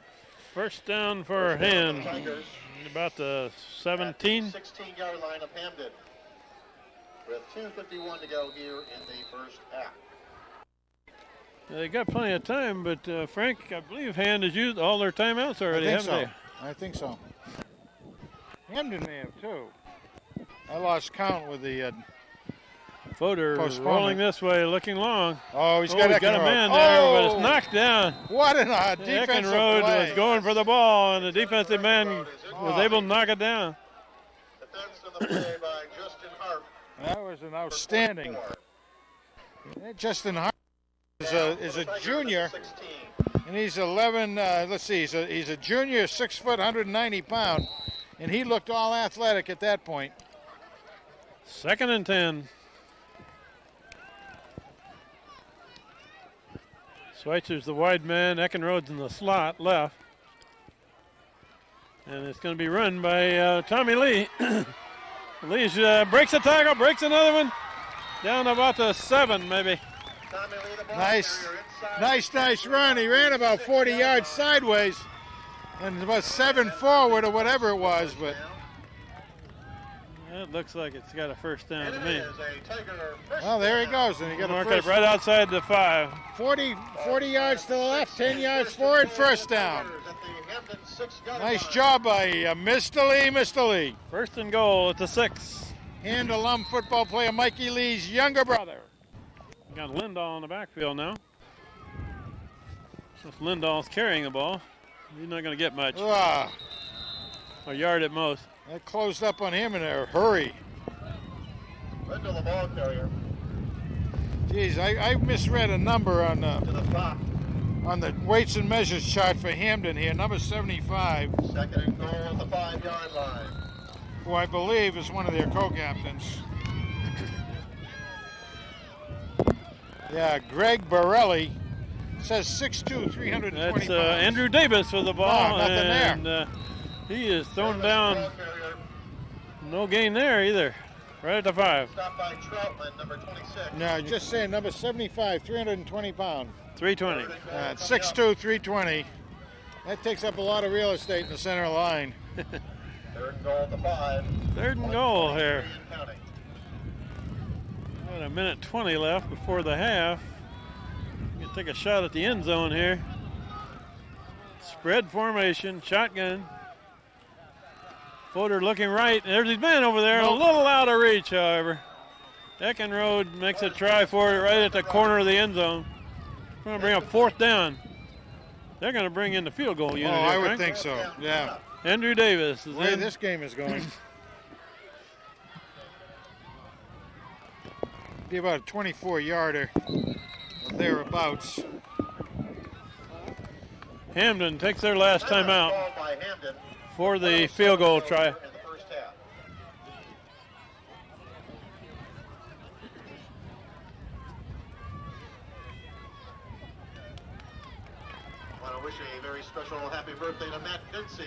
First down for Hand.
Tigers
About the
at
17.
the 16-yard line of Hamden with 2:51 to go here in the first half.
They got plenty of time, but Frank, I believe Hand has used all their timeouts already, haven't they?
I think so. Hamden may have too. I lost count with the.
Fodor rolling this way, looking long.
Oh, he's got
a man there, but it's knocked down.
What a defensive
Eckenrode
play.
was going for the ball, and the defensive man was able to knock it down.
Defense on the play by Justin Harp.
That was an outstanding. Justin Hart is a junior, and he's 11. Let's see, he's a junior, 6 foot, 190 pound, and he looked all athletic at that point.
2nd and 10. Schweitzer's the wide man. Eckenrode's in the slot left, and it's going to be run by Tommy Lee. Lee breaks a tackle, breaks another one, down about the 7 maybe.
Nice run. He ran about 40 yards sideways and about 7 forward or whatever it was, but
it looks like it's got a first down to me.
Well, there he goes, and he got a
Mark
first
it right outside the 5.
40 yards to the left, 10 yards forward, first down. Nice job by Mr. Lee.
First and goal at the 6.
And alum football player Mikey Lee's younger brother.
Got Lindahl in the backfield now. If Lindahl's carrying the ball, he's not going to get much. A yard at most.
That closed up on him in a hurry.
Into the ball carrier.
Geez, I misread a number on the weights and measures chart for Hamden here, number 75.
2nd and goal at the 5-yard line.
Who I believe is one of their co-captains. Yeah, Greg Borelli. Says 6'2", 320
That's
pounds.
Andrew Davis with the ball.
Nothing
and,
there.
He is thrown down. No gain there either. Right at the 5.
Stopped by Troutman, number 26.
No, just saying, number 75, 320 pounds.
320.
6'2", 320. That takes up a lot of real estate in the center line.
3rd and goal at the 5.
3rd and goal here.
Counting.
About a minute 20 left before the half. You can take a shot at the end zone here. Spread formation, shotgun. Fodor looking right. There's his man over there, a little out of reach, however. Eckenrode makes a try for it right at the corner of the end zone. We're going to bring up 4th down. They're going to bring in the field goal unit.
I would
Frank.
think so, yeah.
Andrew Davis is
The way
in.
this game is going. Be about a 24-yarder or thereabouts.
Hamden takes their last time out
Ball by Hamden.
for the field goal try.
In the first half. I want to wish a very special happy birthday to Matt Dempsey,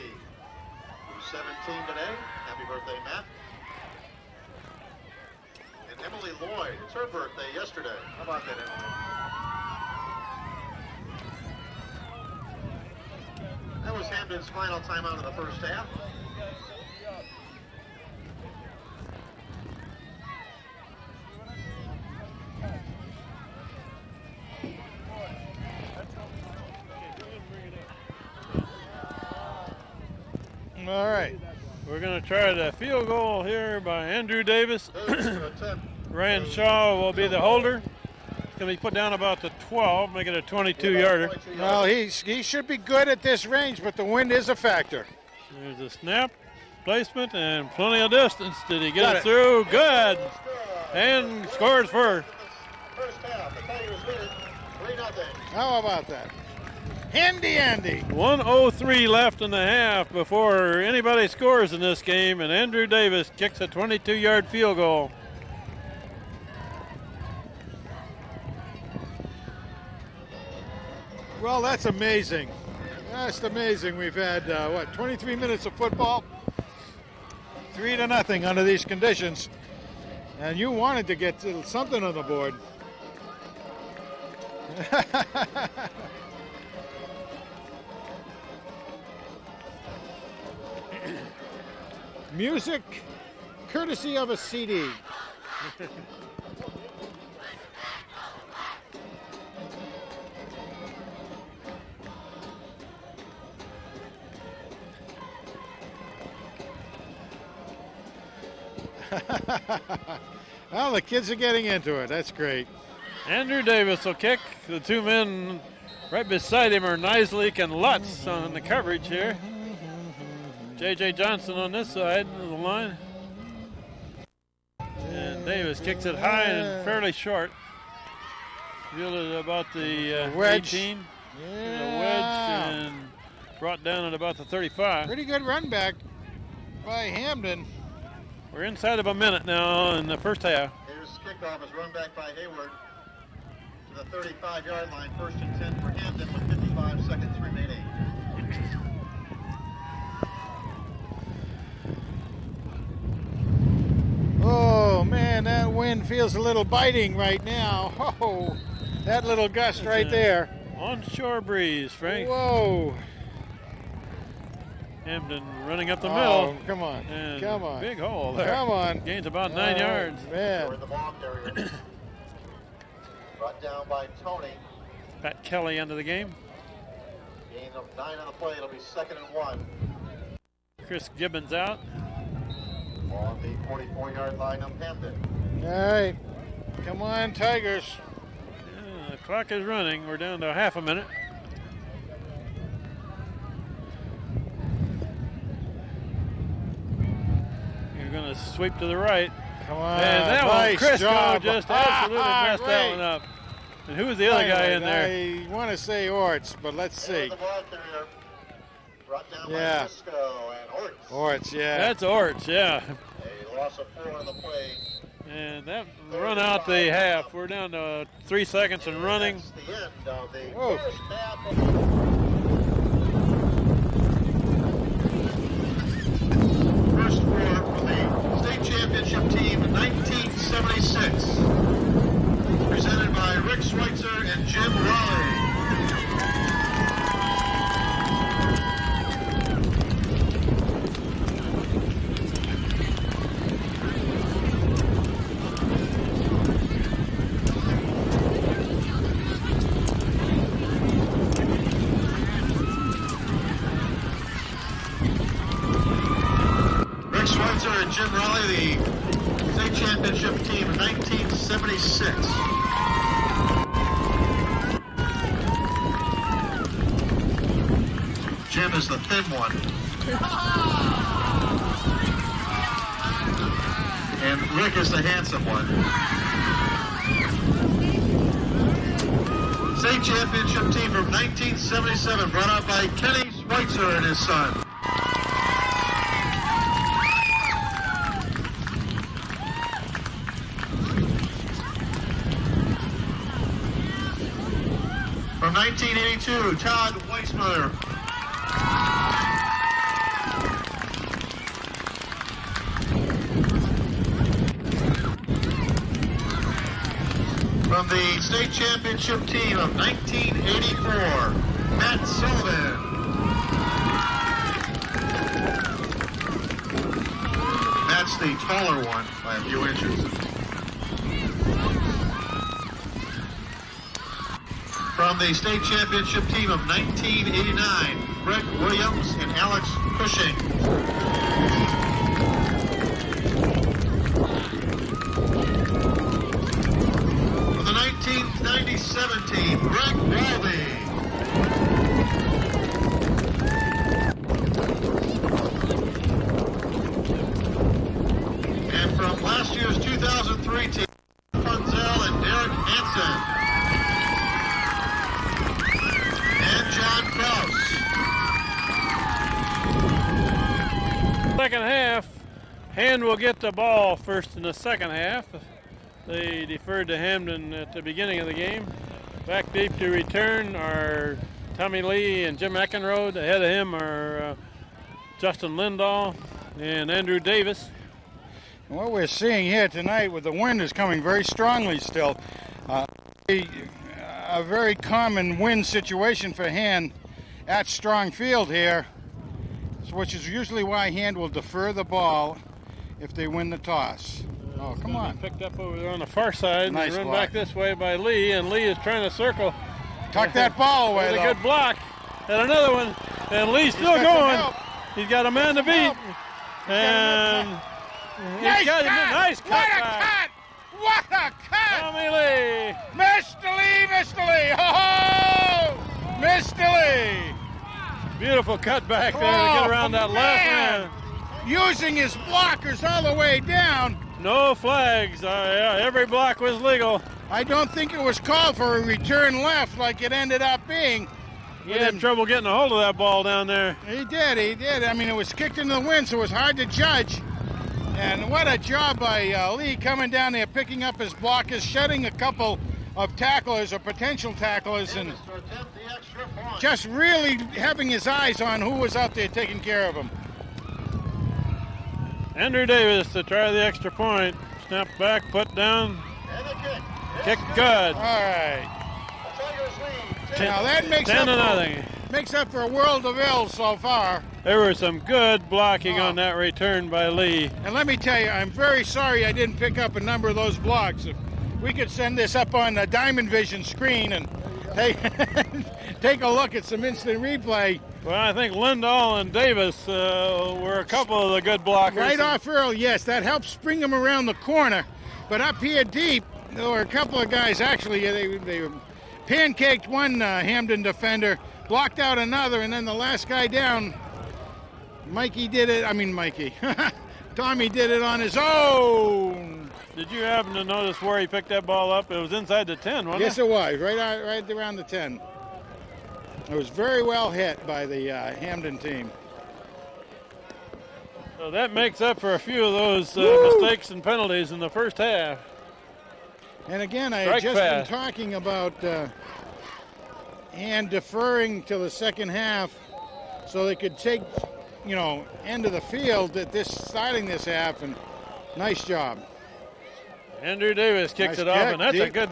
who's 17 today. Happy birthday, Matt. And Emily Lloyd, it's her birthday yesterday. How about that, Emily? That was Hamden's final timeout of the first half.
All right.
We're going to try the field goal here by Andrew Davis.
Davis to attempt.
Ryan Shaw will be the holder. It's going to be put down about the 12, make it a 22-yarder.
Well, he should be good at this range, but the wind is a factor.
There's a snap, placement, and plenty of distance. Did he get
Got
it
it.
through? Good. And scores first.
First half, the Tigers lead it 3-0.
How about that? Handy Andy.
1:03 left in the half before anybody scores in this game, and Andrew Davis kicks a 22-yard field goal.
Well, that's amazing. That's amazing. We've had, 23 minutes of football? 3-0 under these conditions. And you wanted to get something on the board. Music courtesy of a CD. Well, the kids are getting into it. That's great.
Andrew Davis will kick. The two men right beside him are Nislik and Lutz on the coverage here. J.J. Johnson on this side of the line. And Davis kicks it high and fairly short. Fielded about the
wedge.
18.
Yeah.
The wedge and brought down at about the 35.
Pretty good run back by Hamden.
We're inside of a minute now in the first half.
Here's kickoff is run back by Hayward to the 35-yard line. 1st and 10 for Hamden with 55 seconds remaining.
Oh man, that wind feels a little biting right now. Oh, that little gust right there.
Onshore breeze, Frank.
Whoa.
Hamden running up the
Oh,
middle.
come on.
And
Come on.
big hole there.
Come on.
Gains about 9 yards.
We're in
Man.
the ball carrier. Brought down by Tony.
Pat Kelly into the game.
Gain of 9 on the play. It'll be 2nd and 1.
Chris Gibbons out.
On the 44-yard line of Hamden.
All right. Come on, Tigers.
Yeah, the clock is running. We're down to half a minute. You're going to sweep to the right.
Come on.
And that
nice
one, Crisco
job.
just absolutely messed that
great.
one up. And who was the other guy in there?
I want to say Orts, but let's see.
The ball carrier. Brought down
Yeah.
by Cisco and Orts.
Orts, yeah.
That's Orts, yeah.
A loss of 4 on the play.
And that run out the half. We're down to 3 seconds and running.
That's the end of the
Whoa.
first half of first four for the state championship team in 1976. Presented by Rick Schweitzer and Jim Raleigh. Rick Schweitzer and Jim Raleigh, the state championship team in 1976. Jim is the thin one. And Rick is the handsome one. State championship team from 1977 brought out by Kenny Schweitzer and his son. From 1982, Todd Weissmuller. From the state championship team of 1984, Matt Sullivan. That's the taller one by a few inches. From the state championship team of 1989, Greg Williams and Alex Cushing. From the 1997 team, Greg Walby. And from last year's 2003 team, Funzel and Derek Hansen. And John Kraus.
Second half, Hand will get the ball first in the second half. They deferred to Hamden at the beginning of the game. Back deep to return are Tommy Lee and Jim Eckenrode. Ahead of him are Justin Lindahl and Andrew Davis.
And what we're seeing here tonight with the wind is coming very strongly still. A very common wind situation for Hand at Strong Field here, which is usually why Hand will defer the ball if they win the toss. Oh, come on.
Picked up over there on the far side.
Nice
and run
block.
back this way by Lee, and Lee is trying to circle.
Tuck that ball away,
With a
though.
good block. And another one. And Lee's still
got some
going.
help.
He's got a man to beat.
help.
And
Nice
he's got
cut!
a nice cut
What a
back.
cut! What a cut!
Tommy Lee.
Mr. Lee, Mr. Lee! Ho, ho! Mr. Lee!
Beautiful cut back there to
Oh,
get around that left
man.
man.
Using his blockers all the way down.
No flags. Yeah, every block was legal.
I don't think it was called for a return left like it ended up being.
He had trouble getting a hold of that ball down there.
He did. I mean, it was kicked into the wind, so it was hard to judge. And what a job by Lee coming down there, picking up his blockers, shedding a couple of tacklers or potential tacklers, and just really having his eyes on who was out there taking care of him.
Andrew Davis to try the extra point. Snap back, put down. Kick good.
All right. Now that makes
10
up
to
for,
nothing.
makes up for a world of ills so far.
There was some good blocking on that return by Lee.
And let me tell you, I'm very sorry I didn't pick up a number of those blocks. If we could send this up on the Diamond Vision screen and take, take a look at some instant replay.
Well, I think Lindahl and Davis were a couple of the good blockers.
Right off early, yes, that helped spring them around the corner. But up here deep, there were a couple of guys, actually, they pancaked one Hamden defender, blocked out another, and then the last guy down, Tommy did it on his own.
Did you happen to notice where he picked that ball up? It was inside the 10, wasn't
Yes,
it?
it was, right around the 10. It was very well hit by the Hamden team.
So that makes up for a few of those mistakes and penalties in the first half.
And again, I had
Strike
just
fast.
been talking about Hand deferring to the second half so they could take, end of the field at starting this half, and nice job.
Andrew Davis kicks
Nice
it off,
kick,
and that's a
deep.
good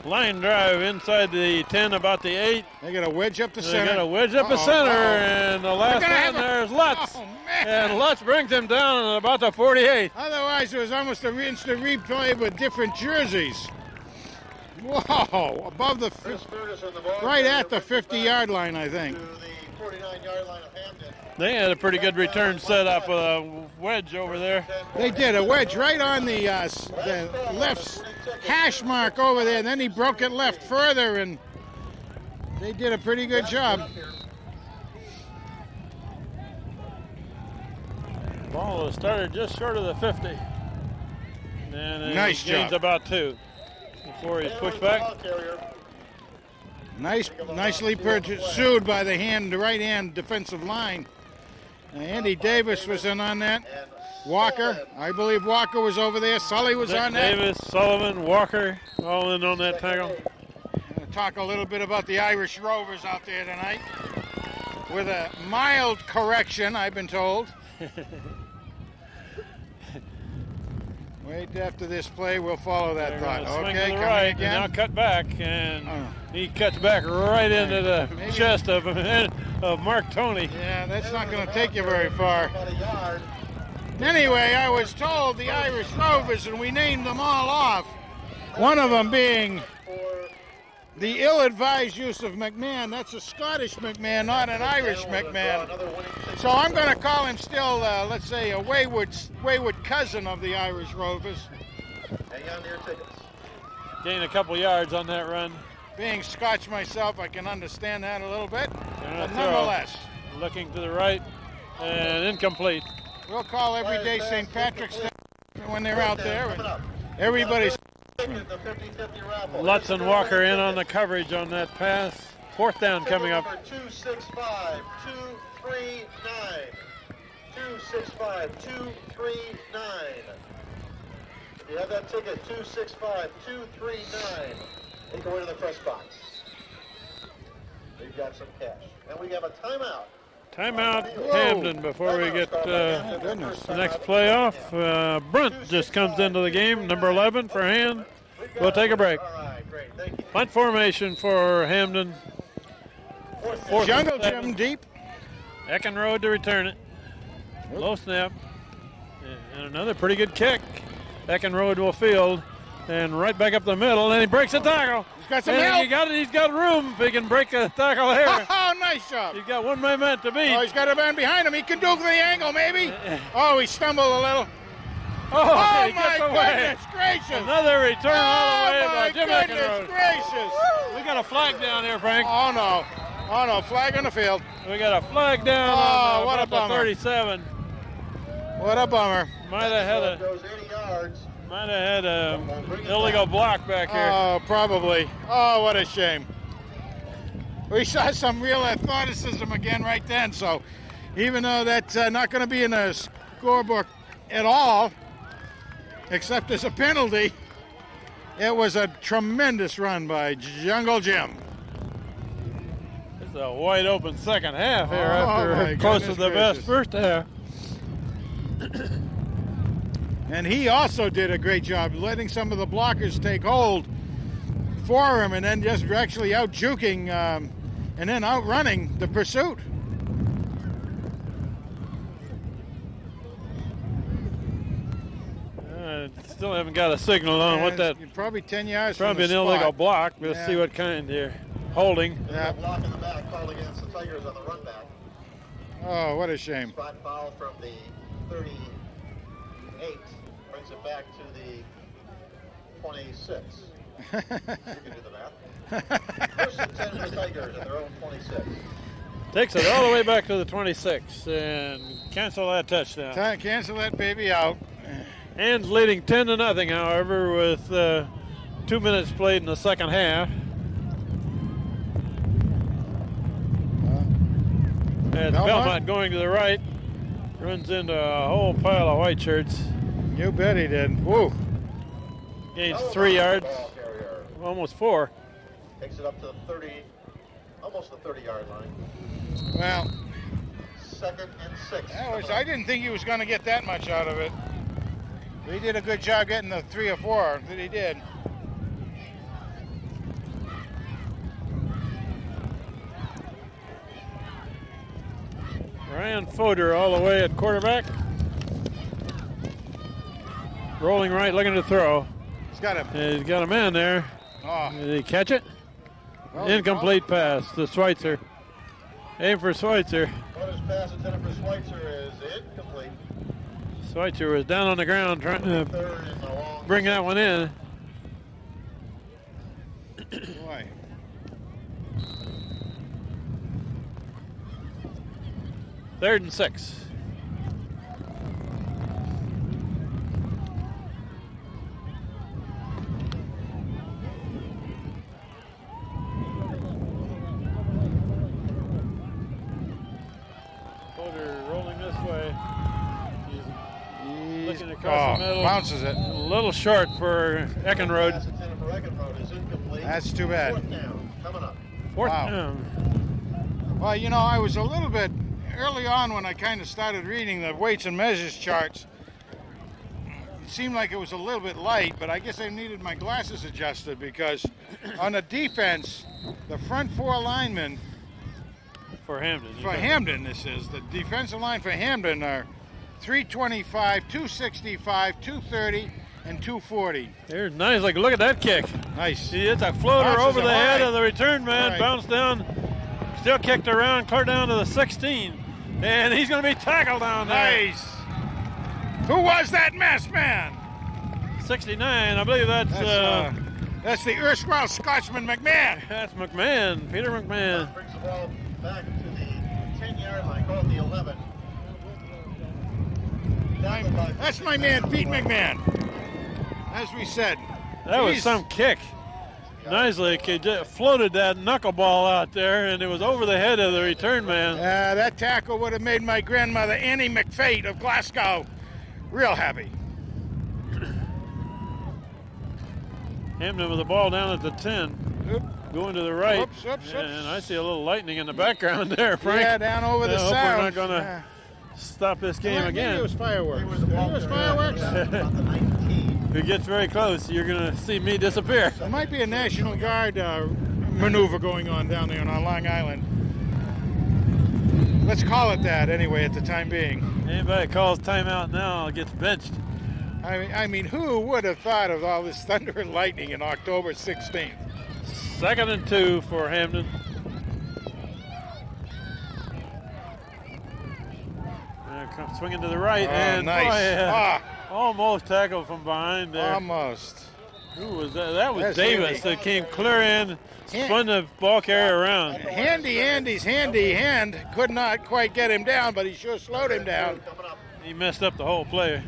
line drive inside the 10, about the 8.
They got a wedge up the
They
center.
got a wedge up the
Uh-oh,
center,
uh-oh.
and the last
gonna
one
have a-
there's Lutz.
Oh, man.
And Lutz brings him down at about the 48.
Otherwise, it was almost a instant replay with different jerseys. Whoa, above the, right at the 50-yard line, I think.
To the 49-yard line of Hamden.
They had a pretty good return set up with a wedge over there.
They did a wedge right on the left hash mark over there. Then he broke it left further, and they did a pretty good job.
Ball was started just short of the 50. And
Nice
he gains
job.
about 2 before he's pushed back.
Nicely pursued by the right hand defensive line. Andy Davis was in on that. Walker, I believe Walker was over there. Sully was
Nick
on that.
Davis, Sullivan, Walker, all in on that tackle.
Gonna talk a little bit about the Irish Rovers out there tonight. With a mild correction, I've been told. Wait after this play, we'll follow that
They're
thought.
gonna swing
Okay,
to the
coming
right,
again.
and now cut back, and
Oh.
he cuts back right into the
Maybe-
chest of Mark Tony.
Yeah, that's not going to take you very far.
About a yard.
Anyway, I was told the Irish Rovers, and we named them all off. One of them being the ill-advised use of McMahon. That's a Scottish McMahon, not an Irish McMahon.
Another winning six.
So I'm going to call him still, let's say, a wayward cousin of the Irish Rovers.
Hang on to your tickets.
Gained a couple yards on that run.
Being Scotch myself, I can understand that a little bit.
And a
But
throw.
nonetheless,
Looking to the right, and incomplete.
we'll call every day St. Patrick's Day when they're out there.
Coming up.
And everybody's
Ticket, the 50-50 raffle.
Lutz and Walker in on the coverage on that pass. Fourth down coming up.
Number 265-239. 265-239. If you have that ticket, 265-239. Make your way to the press box. got some cash. And we have a timeout.
Timeout,
Whoa.
Hamden, before we get
Goodness.
the next playoff. Brunt just comes into the game, number 11 for Hand. We'll take a break.
All right, great. Thank you.
Punt formation for Hamden. Fourth
Jungle
and 7.
Jim deep.
Eckenrode to return it. Low snap. And another pretty good kick. Eckenrode will field. And right back up the middle, and he breaks a tackle.
He's got some
And
help.
he's got room if he can break a tackle here.
Oh, nice job.
He's got one man meant to beat.
Oh, he's got a man behind him. He can do the angle, maybe. Oh, he stumbled a little.
Oh,
Oh,
he
my
gets away.
goodness gracious.
Another return all the way
Oh, my
by Jim
goodness
Eckenrode.
gracious.
We got a flag down here, Frank.
Oh, no. Oh, no. Flag on the field.
We got a flag down
Oh,
on
what a
about the
bummer.
37.
What a bummer.
Might have
Goes 80 yards.
had a illegal block back here.
Oh, probably. Oh, what a shame. We saw some real athleticism again right then. So even though that's not going to be in the scorebook at all, except as a penalty, it was a tremendous run by Jungle Jim.
It's a wide open second half here
Oh, my
after close to
goodness
the best
gracious.
first half.
And he also did a great job letting some of the blockers take hold for him and then just actually out juking and then outrunning the pursuit.
Still haven't got a signal on what that.
Probably 10 yards
Probably an
from the
illegal
spot.
block. Let's
Yeah.
see what kind here. Holding.
Yeah.
A block in the back called against the Tigers on the run back.
Oh, what a shame.
Spot foul from the 38 brings it back to the 26. You can do the math. First and 10 for the Tigers at their own 26.
Takes it all the way back to the 26 and cancel that touchdown.
Cancel that baby out.
Hands leading 10-0, however, with 2 minutes played in the second half. And Belmont going to the right, runs into a whole pile of white shirts.
You bet he did. Woo.
Gains 3 yards,
Ball carrier
almost 4.
takes it up to the 30, almost the 30-yard line.
Well,
Second and 6.
I didn't think he was going to get that much out of it. But he did a good job getting the 3 or 4 that he did.
Ryan Fodor all the way at quarterback. Rolling right, looking to throw.
He's got him.
He's got a man there.
Oh.
Did he catch it?
Well,
Incomplete pass to Schweitzer. Aim for Schweitzer.
Fodor's pass intended for Schweitzer is incomplete.
Schweitzer was down on the ground trying to
Third and a long.
bring that one in.
Boy.
Third and 6. Fodor rolling this way. He's looking across the middle.
Bounces it.
A little short for Eckenrode.
Pass intended for Eckenrode is incomplete.
That's too bad.
Fourth down, coming up.
Fourth
Wow.
down.
Well, you know, I was a little bit early on when I kind of started reading the weights and measures charts. It seemed like it was a little bit light, but I guess I needed my glasses adjusted because on the defense, the front 4 linemen
For Hamden.
for Hamden, this is the defensive line for Hamden are 325, 265, 230, and 240.
There's nice. Like, look at that kick.
Nice.
See, it's a floater
Bounces
over
it
the head
high.
of the return man,
Right.
bounced down, still kicked around, clear down to the 16, and he's going to be tackled down there.
Nice. Who was that masked man?
69, I believe that's
That's the erstwhile Scotsman McMahon.
that's McMahon, Peter McMahon.
Brings the ball back to the 10-yard line, call it the 11.
That's my man, Pete McMahon. As we said.
That was
He's-
some kick. Nicely, he just floated that knuckleball out there, and it was over the head of the return man.
That tackle would have made my grandmother, Annie McFate of Glasgow, real happy.
Hamden with the ball down at the 10.
Oop.
Going to the right.
Oops.
And I see a little lightning in the background there, Frank.
Yeah, down over the
I hope
sound.
we're not going to stop this game
Maybe
again.
it was fireworks. Maybe it was fireworks.
If it gets very close, you're going to see me disappear.
There might be a National Guard maneuver going on down there on Long Island. Let's call it that anyway at the time being.
Anybody that calls timeout now gets benched.
I mean, who would have thought of all this thunder and lightning in October 16th?
2nd and 2 for Hamden. Swinging to the right, and
nice.
boy, almost tackled from behind there.
Almost.
Who was that? That was
That's
Davis
Andy.
that came clear in, spun the ball carrier around.
Handy Andy's handy hand could not quite get him down, but he sure slowed him down.
He messed up the whole play.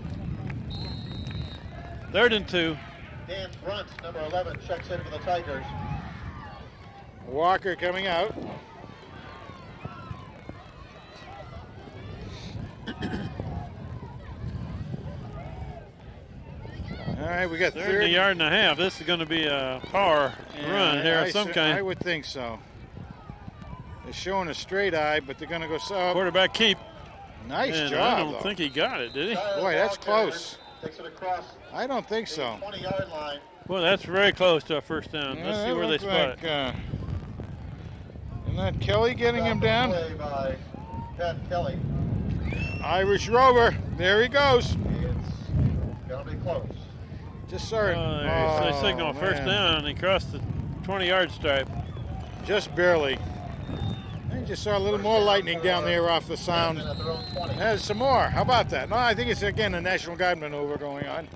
3rd and 2.
Dan Brunt, number 11, checks in for the Tigers.
Walker coming out. All right, we got
3rd and a yard and a half. This is going to be a power run here of some kind.
I would think so. They're showing a straight eye, but they're going to go south.
Quarterback keep.
Nice
And
job.
I don't
though.
think he got it, did he?
Boy, that's close.
Takes it across
I don't think so.
the 20-yard line.
Well, that's very close to a first down. Let's see where they spot it.
Isn't that Kelly getting him down?
Play by Pat Kelly.
Irish Rover. There he goes.
It's going to be close.
Just saw it.
They signal first down. He crossed the 20-yard stripe.
Just barely. I just saw a little more lightning down there off the sound.
At their own 20.
There's some more. How about that? No, I think it's again a National Guard maneuver going on.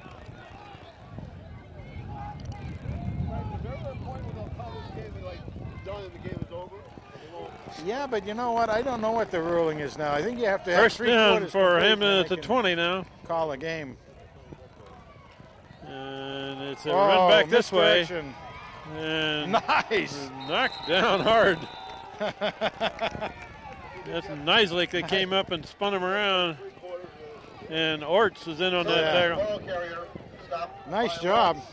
Yeah, but you know what? I don't know what the ruling is now. I think you have to have
First down for Hamden at the 20 now.
Call a game.
And it's a run back this way.
Misdirection.
And
Nice.
knocked down hard. That's Nisley that came up and spun him around. And Orts is in on that tackle.
Ball carrier stopped
Nice
by
job.
Lutz.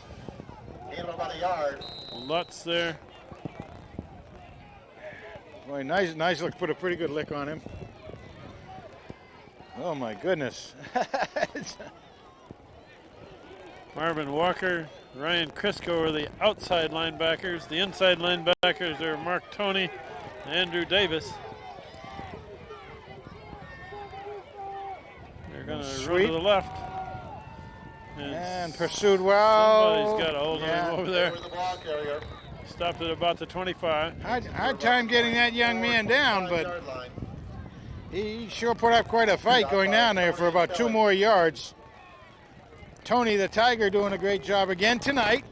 Gave him about a yard.
Lutz there.
Boy, nice look. Put a pretty good lick on him. Oh my goodness.
Marvin Walker, Ryan Crisco are the outside linebackers. The inside linebackers are Mark Toney and Andrew Davis. They're going to run to the left.
And pursued well.
Somebody's got a hold of him over there.
Over the ball carrier.
Stopped at about the 25.
Hard time getting that young man down, but
5-yard line.
he sure put up quite a fight going down there for about 2 more yards. Tony the Tiger doing a great job again tonight.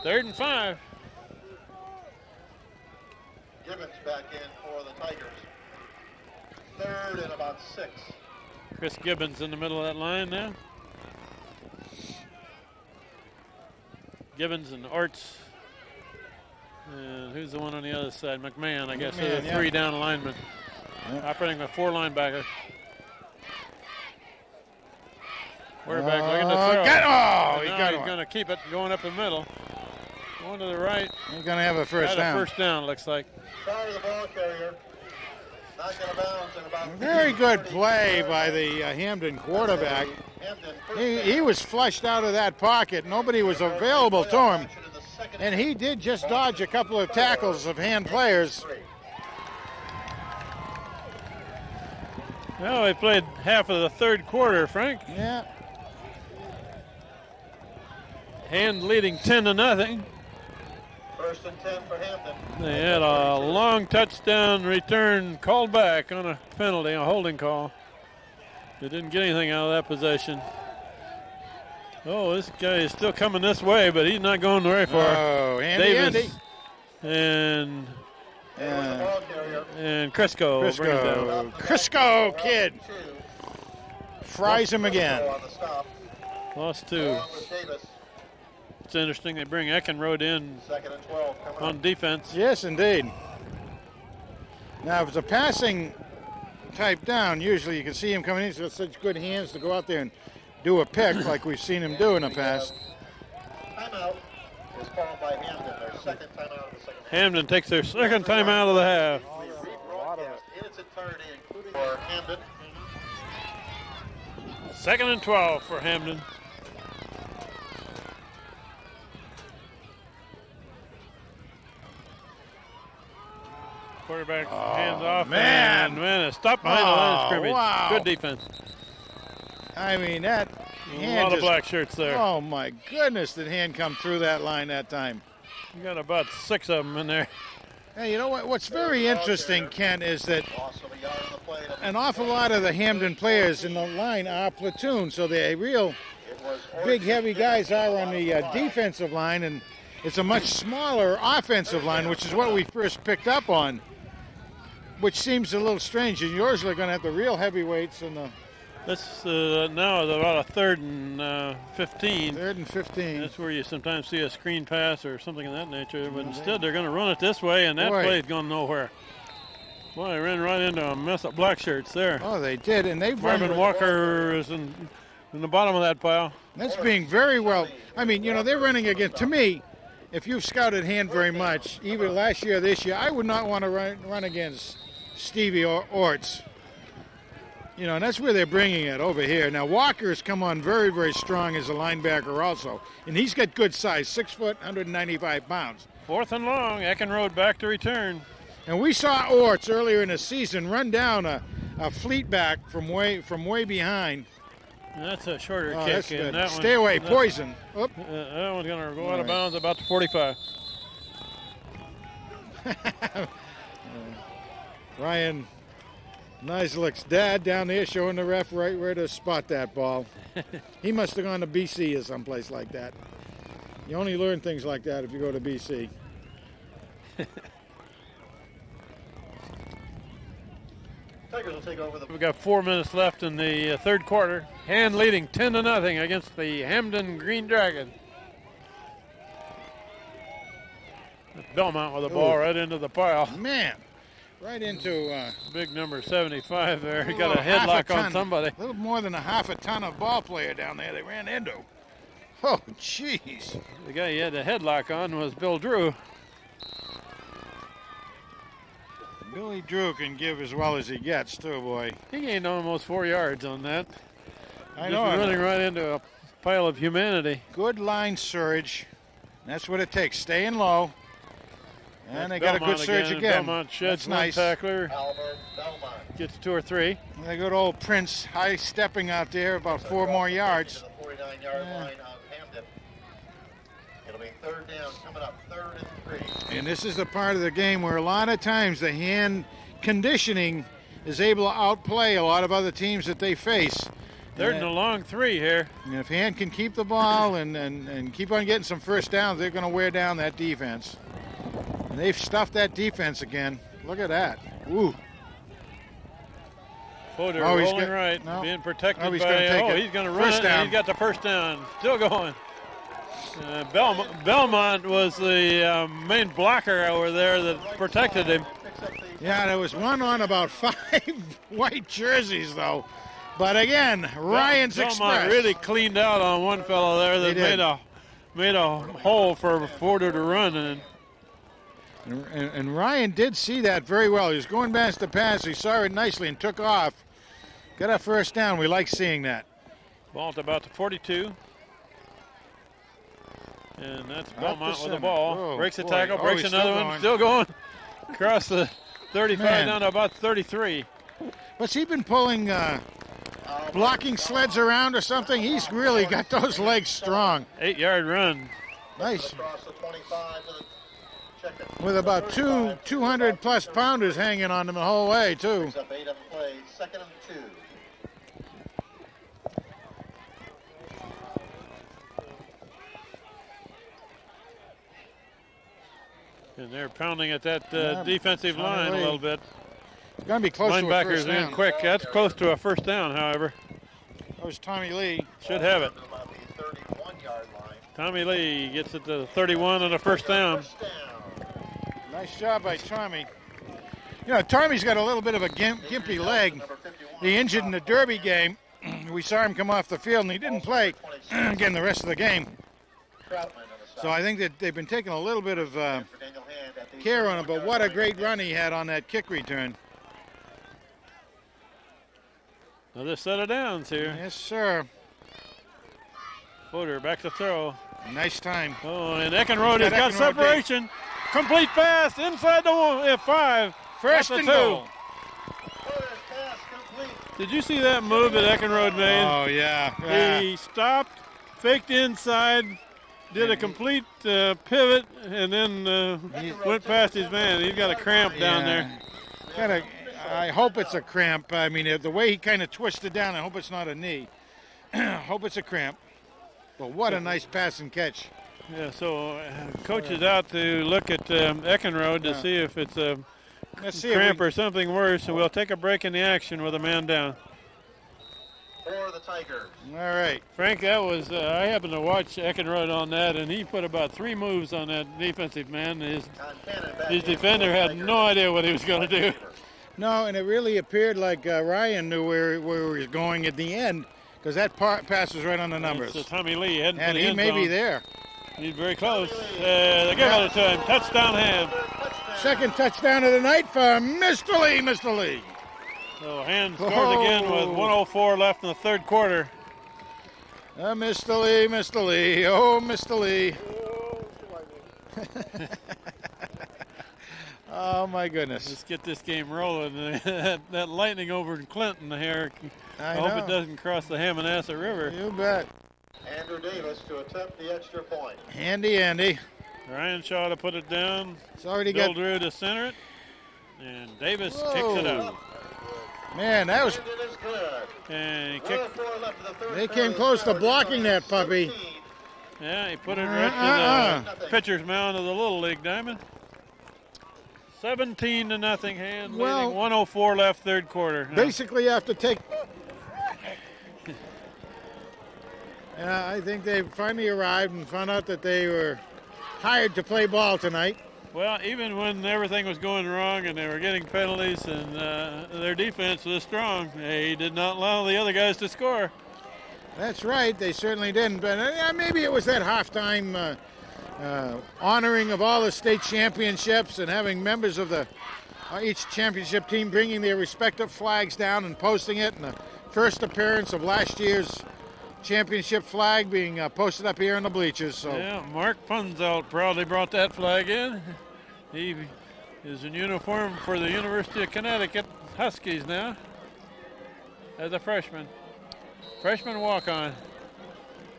3rd and 5.
Gibbons back in for the Tigers. 3rd and about 6.
Chris Gibbons in the middle of that line now. Gibbons and Orts. And who's the one on the other side? McMahon, I guess.
McMahon,
The
yeah.
3 down linemen.
Yeah.
Operating with 4 linebackers. Quarterback looking to throw.
He
Now
got
he's
one.
going to keep it going up the middle. Going to the right.
He's going to have a first
Got a
down.
first down, looks like.
Far of the ball carrier. Not going to bounce in about
Very good
30
play
yards.
by the Hamden quarterback.
Hamden first
He
down.
was flushed out of that pocket. Nobody was available to him.
Action in the second
And he did just dodge a couple of tackles of hand players.
Well, they played half of the 3rd quarter, Frank.
Yeah.
Hand leading 10-0.
1st and 10 for Hamden.
They had a long touchdown return called back on a penalty, a holding call. They didn't get anything out of that possession. Oh, this guy is still coming this way, but he's not going very far.
Oh, Andy,
Davis
Andy.
and
The ball carrier.
Crisco. will bring it down.
Crisco kid.
2.
Fries him again.
On the stop.
Lost 2.
Along with Davis.
It's interesting they bring Eckenrode in
2nd and 12 coming
on
up.
defense.
Yes, indeed. Now, if it's a passing type down, usually you can see him coming in. He's got such good hands to go out there and do a pick like we've seen him do in the past.
Timeout was called by Hamden, their second time out of the second half.
Hamden takes their second time out of the half.
We rebroadcast in its entirety, including for Hamden.
2nd and 12 for Hamden. Quarterback hands off,
man.
and it's stopped behind the line of scrimmage.
Wow.
Good defense.
I mean, that
A
hand
lot of
just,
black shirts there.
oh my goodness, did hand come through that line that time.
You got about 6 of them in there.
Hey, you know what? What's very interesting, Ken, is that an awful lot of the Hamden players in the line are platoon, so they're real big, heavy guys are on the defensive line, and it's a much smaller offensive line, which is what we first picked up on, which seems a little strange. And yours are going to have the real heavyweights in the
This now is about a 3rd and 15.
3rd and 15.
That's where you sometimes see a screen pass or something of that nature, but instead they're going to run it this way, and that play's going nowhere. Boy, they ran right into a mess of black shirts there.
Oh, they did, and they've run.
Marvin Walker is in the bottom of that pile.
That's being very well. I mean, you know, they're running against, to me, if you've scouted Hand very much, either last year or this year, I would not want to run against Stevie or Orts. You know, and that's where they're bringing it over here. Now, Walker's come on very, very strong as a linebacker also. And he's got good size, 6 foot, 195 pounds.
4th and long, Eckenrode back to return.
And we saw Orts earlier in the season run down a fleet back from way behind.
And that's a shorter
Oh,
kick.
that's good.
And that
Stay away,
that,
poison. Oop.
That one's going to go out of
right.
bounds about the 45.
Ryan Niselik's dad down there showing the ref right where to spot that ball. He must have gone to BC or someplace like that. You only learn things like that if you go to BC.
Tigers will take over the.
We've got 4 minutes left in the 3rd quarter. Hand leading 10-0 against the Hamden Green Dragon. Belmont with the ball right into the pile.
Man, right into
Big number 75 there. He got
little
a headlock
half
on somebody.
A little more than a half a ton of ball player down there they ran into. Oh, jeez.
The guy he had the headlock on was Bill Drew.
Billy Drew can give as well as he gets, too, boy.
He gained almost 4 yards on that.
I
Just
know.
running right into a pile of humanity.
Good line surge. That's what it takes. Staying low. And they got a good
Belmont
surge again.
Belmont sheds
That's
one
nice.
tackler,
Albert Belmont.
gets 2 or 3.
And the good old Prince high stepping out there about 4 more yards.
To the 49-yard line of Hamden. It'll be 3rd down coming up, 3rd and 3.
And this is the part of the game where a lot of times the hand conditioning is able to outplay a lot of other teams that they face.
3rd and a long 3 here.
And if Hand can keep the ball and keep on getting some first downs, they're going to wear down that defense. And they've stuffed that defense again. Look at that. Ooh.
Fodor
Oh, he's
rolling
got-
right,
no.
being protected
Oh, he's
by,
gonna take it.
he's going to run
First
it,
down.
and he's got the first down. Still going. Belmont was the main blocker over there that protected him.
Yeah, there was one on about 5 white jerseys, though. But again, Ryan's
Belmont
Express.
really cleaned out on one fellow there that
They did.
made a hole for Fodor to run in.
And Ryan did see that very well. He was going past the pass. He saw it nicely and took off. Got a first down. We like seeing that.
Ball at about the 42. And that's
Up
Belmont
the
with the
center.
ball.
Oh,
Breaks the
boy.
tackle,
Oh,
breaks
he's
another
still
one.
going.
Still going. Across the 35
Man.
down to about 33.
What's he been pulling blocking sleds around or something? He's really got those legs strong.
8-yard run.
Nice.
Across the 25 to the check-in.
With about 200 plus pounders hanging on him the whole way, too.
Picks up 8 on the play, 2nd and 2.
And they're pounding at that
Yeah,
defensive line a
finally.
little bit.
It's going to be close to a
Linebackers
first
in
down.
quick. That's close to a first down, however.
That was Tommy Lee.
Should have it.
About the 31-yard line.
Tommy Lee gets it to 31 and a first down.
First down.
Nice job by Tommy. You know, Tommy's got a little bit of a gimpy leg.
Number 51.
He injured in the Derby game. We saw him come off the field, and he didn't play again the rest of the game.
Troutman on the
So I think that they've been taking a little bit of care on him, but what a great run he had on that kick return.
Another set of downs here.
Yes, sir.
Footer back to throw.
Nice time.
Oh, and Eckenrode has got
Eckenrode
separation. Complete pass inside the 5.
First and
2.
goal.
Did you see that move that Eckenrode made?
Oh, yeah.
He stopped, faked inside, did a complete pivot, and then went past his man. He's got a cramp down there.
I hope it's a cramp. I mean, the way he kind of twisted down, I hope it's not a knee. Hope it's a cramp. But what a nice pass and catch.
Yeah, so coach is out to look at Eckenrode to see if it's a cramp or something worse, and we'll take a break in the action with a man down.
For the Tigers.
All right.
Frank, that was, I happened to watch Eckenrode on that, and he put about 3 moves on that defensive man. His defender had no idea what he was going to do.
No, and it really appeared like Ryan knew where he was going at the end, because that pass was right on the numbers.
It's Tommy Lee.
And he may be there.
He's very close. They give it to him. Touchdown Hand.
Second touchdown of the night for Mr. Lee. Mr. Lee.
So Hand scores again with 1:04 left in the third quarter.
Mr. Lee, Mr. Lee. Oh, Mr. Lee. Oh, my goodness.
Let's get this game rolling. that lightning over in Clinton here. I hope it doesn't cross the Hammonasset River.
You bet.
Andrew Davis to attempt the extra point.
Andy.
Ryan Shaw to put it down.
It's already
Bill
got
Drew to center it. And Davis kicks it out.
Man, that was.
And he kicked.
They came close to blocking that puppy.
Yeah, he put it right to the pitcher's mound of the Little League diamond. 17-0 Hand.
Well,
leading, 1:04 left, third quarter.
Basically, you have to take. I think they finally arrived and found out that they were hired to play ball tonight.
Well, even when everything was going wrong and they were getting penalties and their defense was strong, they did not allow the other guys to score.
That's right. They certainly didn't. But maybe it was that halftime honoring of all the state championships and having members of each championship team bringing their respective flags down and posting it. And the first appearance of last year's championship flag being posted up here in the bleachers. So.
Yeah, Mark Punzout proudly brought that flag in. He is in uniform for the University of Connecticut Huskies now as a freshman. Freshman walk-on.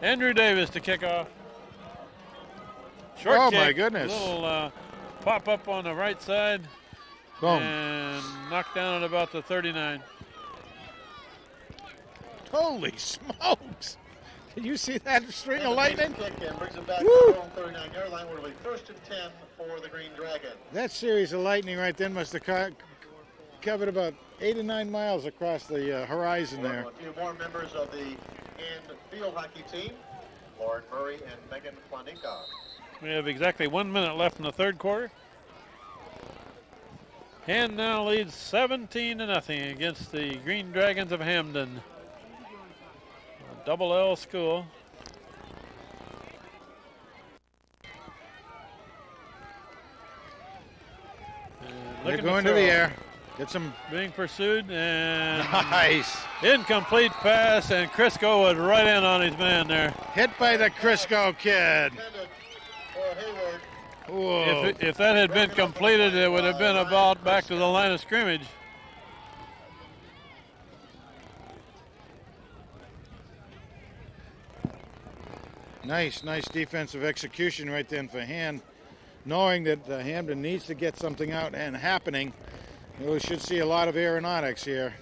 Andrew Davis to kick off. Short kick,
my goodness.
Little pop-up on the right side.
Boom.
And knocked down at about the 39.
Holy smokes. Did you see that string of lightning?
Kick and brings it back to the 39-yard line. Where it'll be 1st and 10 for the Green Dragon.
That series of lightning right then must have covered about 8 or 9 miles across the horizon there.
A few more members of the Hand field hockey team. Lauren Murray and Megan Planika.
We have exactly 1 minute left in the third quarter. Hand now leads 17-0 against the Green Dragons of Hamden. Double L school.
They're going to the air. Get some.
Being pursued and
nice.
Incomplete pass, and Crisco was right in on his man there.
Hit by the Crisco kid. Whoa.
If that had been completed, it would have been about back to the line of scrimmage.
Nice defensive execution right then for Hand, knowing that Hamden needs to get something out and happening. We should see a lot of aeronautics here.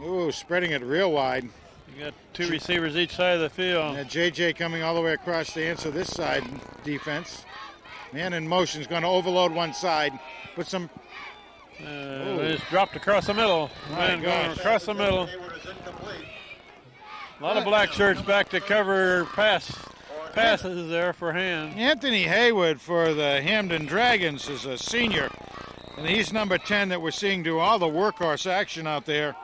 Ooh, spreading it real wide.
You got 2 receivers each side of the field.
And JJ coming all the way across to answer this side defense. Man in motion is going to overload one side. Put some.
It's dropped across the middle. Man going across the middle. A lot of black shirts back to cover passes there for Hand.
Anthony Haywood for the Hamden Dragons is a senior, and he's number 10 that we're seeing do all the workhorse action out there.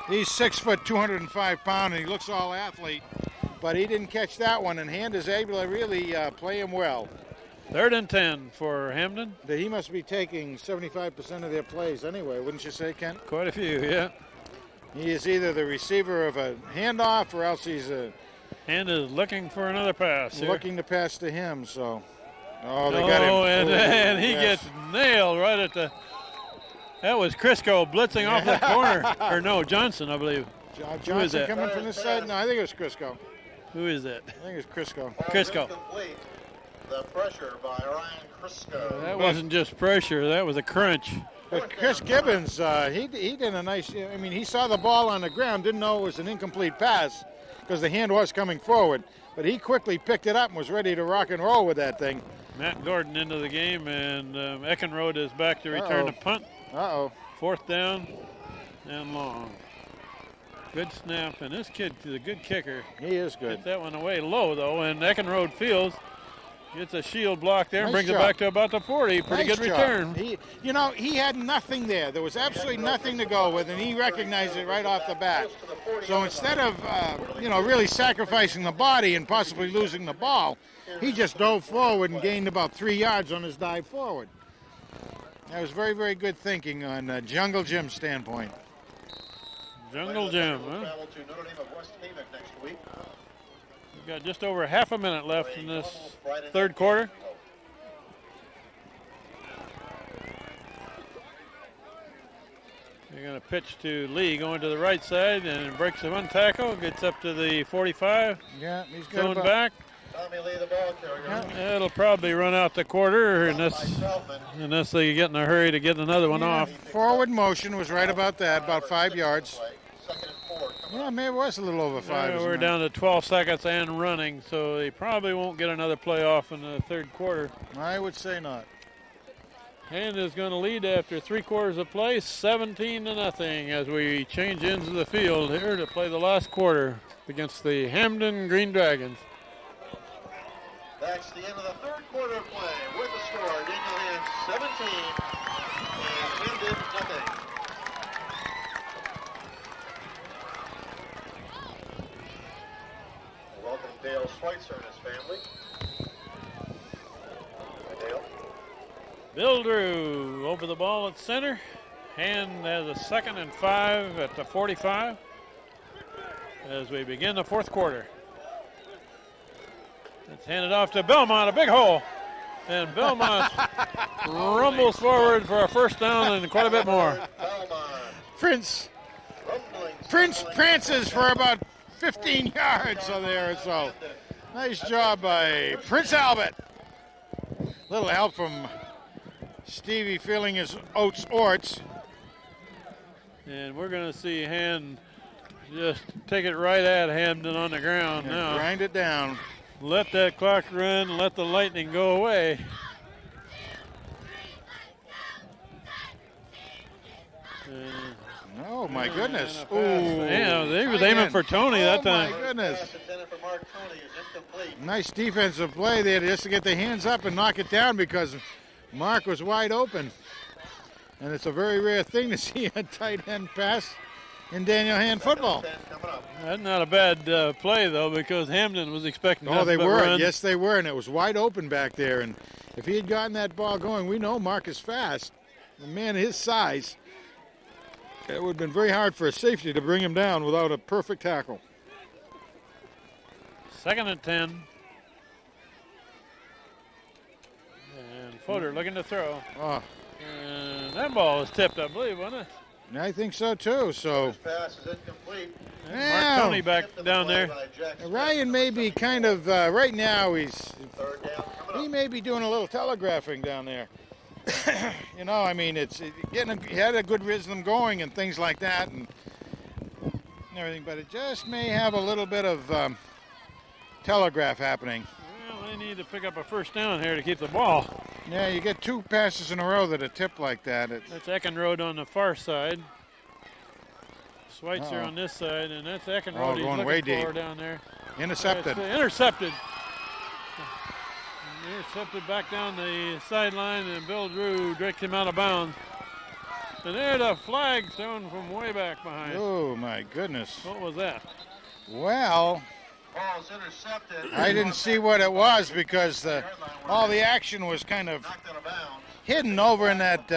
He's 6 foot, 205 pounds, and he looks all athlete. but he didn't catch that one, and Hand is able to really play him well.
3rd and 10 for Hamden.
That he must be taking 75% of their plays anyway, wouldn't you say, Kent?
Quite a few, yeah.
He is either the receiver of a handoff or else he's
Hand is looking for another pass here.
looking to pass to him. So, they got him.
And he gets nailed right at the. That was Crisco blitzing off the corner. Or no, Johnson, I believe.
Johnson coming from this side? No, I think it was Crisco.
Who is that?
I think it was Crisco.
Crisco.
The pressure by Ryan Crisco.
That wasn't just pressure, that was a crunch.
But Chris Gibbons, he did a nice, I mean, he saw the ball on the ground, didn't know it was an incomplete pass because the hand was coming forward. But he quickly picked it up and was ready to rock and roll with that thing.
Matt Gordon into the game, and Eckenrode is back to return the punt. 4th down and long. Good snap, and this kid is a good kicker.
He is good.
Get that one away low, though, and Eckenrode fields. Gets a shield block there and brings it back to about the 40. Pretty good return.
He had nothing there. There was absolutely nothing to go with, and he recognized it right off the bat. So instead of, really sacrificing the body and possibly losing the ball, he just dove forward and gained about 3 yards on his dive forward. That was very, very good thinking on Jungle Jim's standpoint.
Jungle Jim, huh?
Travel to Notre Dame of West Haven next week.
We've got just over half a minute left in this 3rd quarter. They're going to pitch to Lee going to the right side and breaks the one tackle, gets up to the 45.
Yeah, he's
going back.
Tommy Lee, the ball carrier.
It'll probably run out the quarter unless they get in a hurry to get another one off.
Forward motion was right about that, about 5 yards.
2nd and 4.
Yeah, maybe it was a little over 5.
We're down to 12 seconds and running, so they probably won't get another play off in the 3rd quarter.
I would say not.
Hand is going to lead after 3 quarters of play, 17-0, as we change ends of the field here to play the last quarter against the Hamden Green Dragons.
That's the end of the 3rd quarter of play with the score. Daniel Hand 17 and Hamden nothing. Welcome Dale Schweitzer and his family. Hi, Dale.
Bill Drew over the ball at center. Hand has a 2nd and 5 at the 45 as we begin the 4th quarter. It's handed off to Belmont, a big hole. And Belmont rumbles forward for a 1st down and quite a bit more.
Prince prances for about 15 yards there, so nice job by Prince Albert. Little help from Stevie filling his orts.
And we're going to see Hand just take it right at Hamden on the ground now.
Grind it down.
Let that clock run, let the lightning go away.
Oh, my goodness. Ooh.
Yeah, they was aiming for Tony that time.
Oh, my goodness. Nice defensive play there just to get the hands up and knock it down because Mark was wide open. And it's a very rare thing to see a tight end pass in Daniel Hand football.
That's not a bad play, though, because Hamden was expecting
Oh, they were.
Run.
Yes, they were, and it was wide open back there. And if he had gotten that ball going, we know Mark is fast. A man his size, it would have been very hard for a safety to bring him down without a perfect tackle.
2nd and 10. And Fodor looking to throw.
Oh.
And that ball was tipped, I believe, wasn't it?
I think so, too. So
pass is incomplete.
Mark Tony back down there.
Ryan may be kind of, right now, he may be doing a little telegraphing down there. You know, I mean, he had a good rhythm going and things like that and everything, but it just may have a little bit of telegraph happening.
Well, they need to pick up a 1st down here to keep the ball.
Yeah, you get 2 passes in a row that are tipped like that.
That's Eckenrode on the far side. Schweitzer on this side, and that's Eckenrode. He's
going way
looking for
deep.
down there.
Intercepted.
Intercepted. Intercepted back down the sideline, and Bill Drew directs him out of bounds. And there's a flag thrown from way back behind.
Oh, my goodness.
What was that?
Well,
Ball's intercepted.
I didn't see what it was because all the action was kind of
Knocked out of bounds.
hidden over in that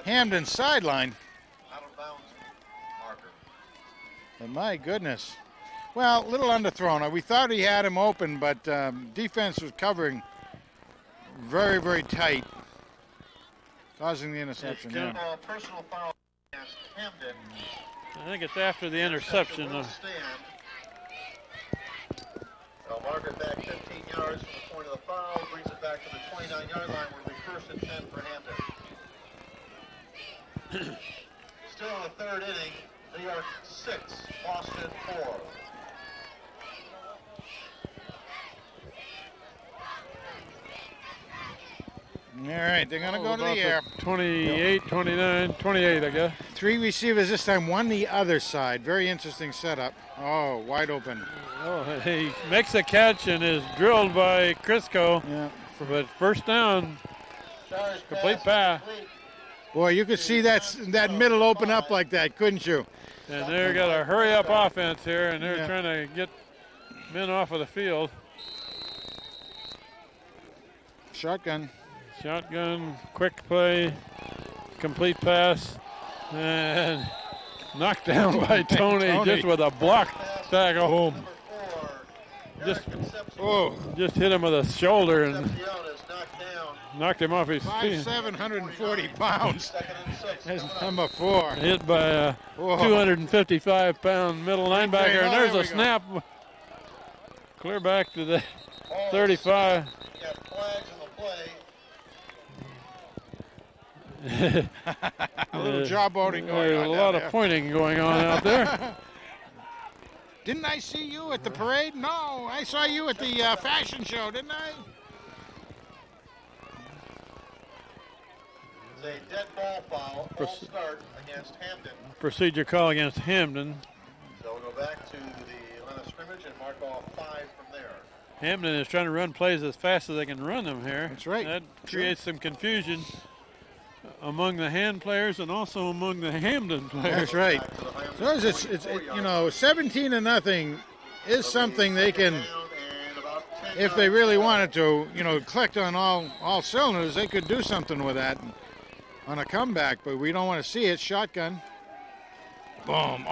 Hamden sideline.
Out of bounds marker.
But my goodness. Well, a little underthrown. We thought he had him open, but defense was covering very, very tight, causing the interception. Yeah.
Personal foul against Hamden.
I think it's after the interception.
They'll mark it back 15 yards from the point of the foul, brings it back to the 29-yard line with the first and 10 for Hamden. Still in the third inning, New York 6, Boston 4.
All right, they're going to go to the air.
28, 29, 28, I guess.
3 receivers this time, one the other side. Very interesting setup. Oh, wide open.
Oh, he makes a catch and is drilled by Crisco.
Yeah.
But first down, complete pass.
Boy, you could see that middle open up like that, couldn't you?
And they've got a hurry-up offense here, and they're trying to get men off of the field.
Shotgun.
Shotgun, quick play, complete pass, and knocked down by Tony just with a block tackle home. Just hit him with a shoulder and knocked him off his feet.
740 pounds. That's number 4.
Hit by a 255-pound middle linebacker, and there's a snap. Clear back to the 35.
A little jawboning going on.
A lot of pointing going on out there.
Didn't I see you at the parade? No, I saw you at the fashion show, didn't I?
It's a dead ball foul, full start against Hamden.
Procedure call against Hamden.
So we'll go back to the line of scrimmage and mark off 5 from there.
Hamden is trying to run plays as fast as they can run them here.
That's right.
That creates some confusion among the hand players and also among the Hamden players.
That's right. So it's 17-0 is something they can, if they really wanted to, click on all cylinders, they could do something with that on a comeback, but we don't want to see it. Shotgun. Boom.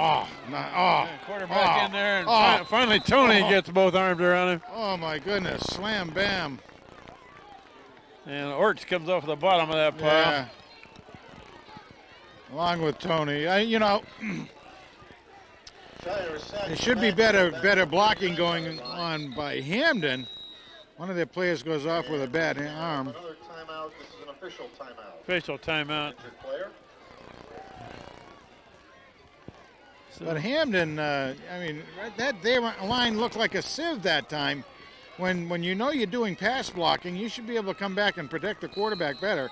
Quarterback in there, and finally Tony gets both arms around him.
Oh, my goodness. Slam, bam.
And Orts comes off the bottom of that pile.
Yeah. Along with Tony. There should be better blocking going on by Hamden. One of their players goes off with a bad arm.
Another timeout. This is an official timeout.
Official timeout.
But Hamden, that their line looked like a sieve that time. When you're doing pass blocking, you should be able to come back and protect the quarterback better.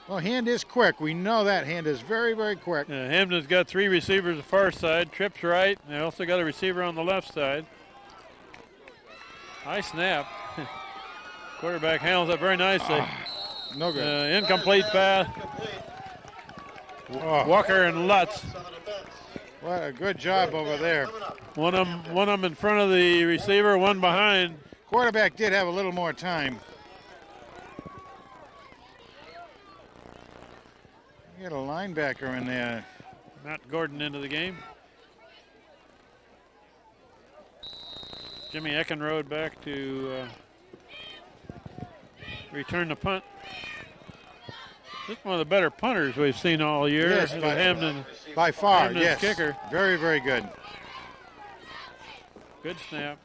Well, Hand is quick. We know that. Hand is very, very quick.
Yeah, Hamden's got 3 receivers the far side. Trips right. They also got a receiver on the left side. High snap. Quarterback handles it very nicely.
No good.
Incomplete pass. Walker and Lutz.
What a good job over there.
One of them in front of the receiver, one behind.
Quarterback did have a little more time. You got a linebacker in there.
Matt Gordon into the game. Jimmy Eckenrode back to return the punt. This is one of the better punters we've seen all year.
Yes, by far,
Hamden's
yes.
Kicker.
Very, very good.
Good snap.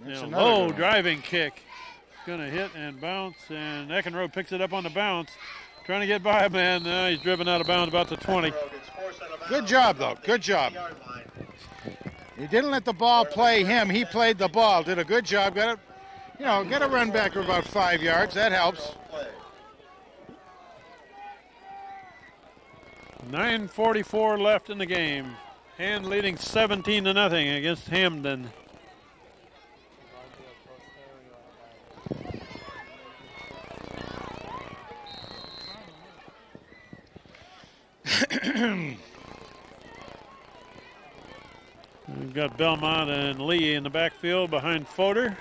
That's
Now,
another
low
good one.
driving kick. Going to hit and bounce, and Eckenrode picks it up on the bounce. Trying to get by a man. Now he's driven out of bounds about the 20.
Good job, though. Good job. He didn't let the ball play him. He played the ball. Did a good job. Got a run back of about 5 yards. That helps.
9:44 left in the game. Hand leading 17-0 against Hamden. We've got Belmont and Lee in the backfield behind Fodor.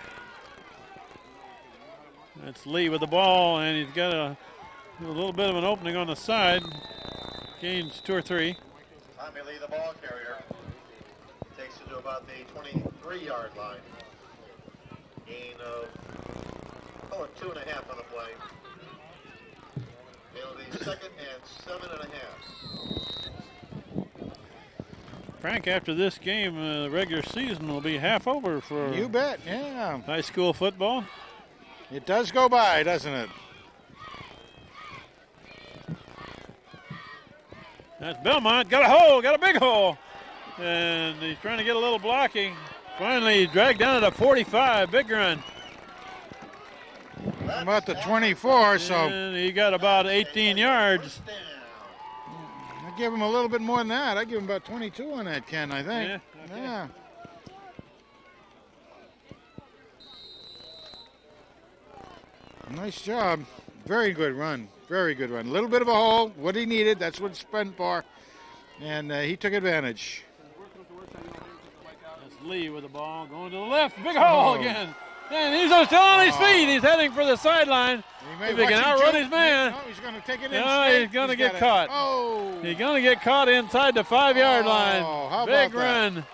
That's Lee with the ball, and he's got a little bit of an opening on the side. Gains 2 or 3.
Tommy Lee, the ball carrier, takes it to about the 23-yard line. Gain of 2.5 on the play. It'll be 2nd and 7.5.
Frank, after this game, the regular season will be half over for
You bet, yeah.
high school football.
It does go by, doesn't it?
That's Belmont. Got a hole, got a big hole. And he's trying to get a little blocking. Finally, he dragged down at a 45. Big run.
About the 24, so
And he got about 18 yards.
I give him a little bit more than that. I give him about 22 on that, Ken, I think.
Yeah, okay.
Yeah. Nice job. Very good run. Very good run. A little bit of a hole. What he needed. That's what it's been for. And he took advantage.
That's Lee with the ball going to the left. Big hole again. And he's still on his feet. He's heading for the sideline. If he can outrun his man.
No, he's going to take it in.
No, he's going to get caught.
Oh.
He's going to get caught inside the 5-yard line.
How
Big
about that?
run.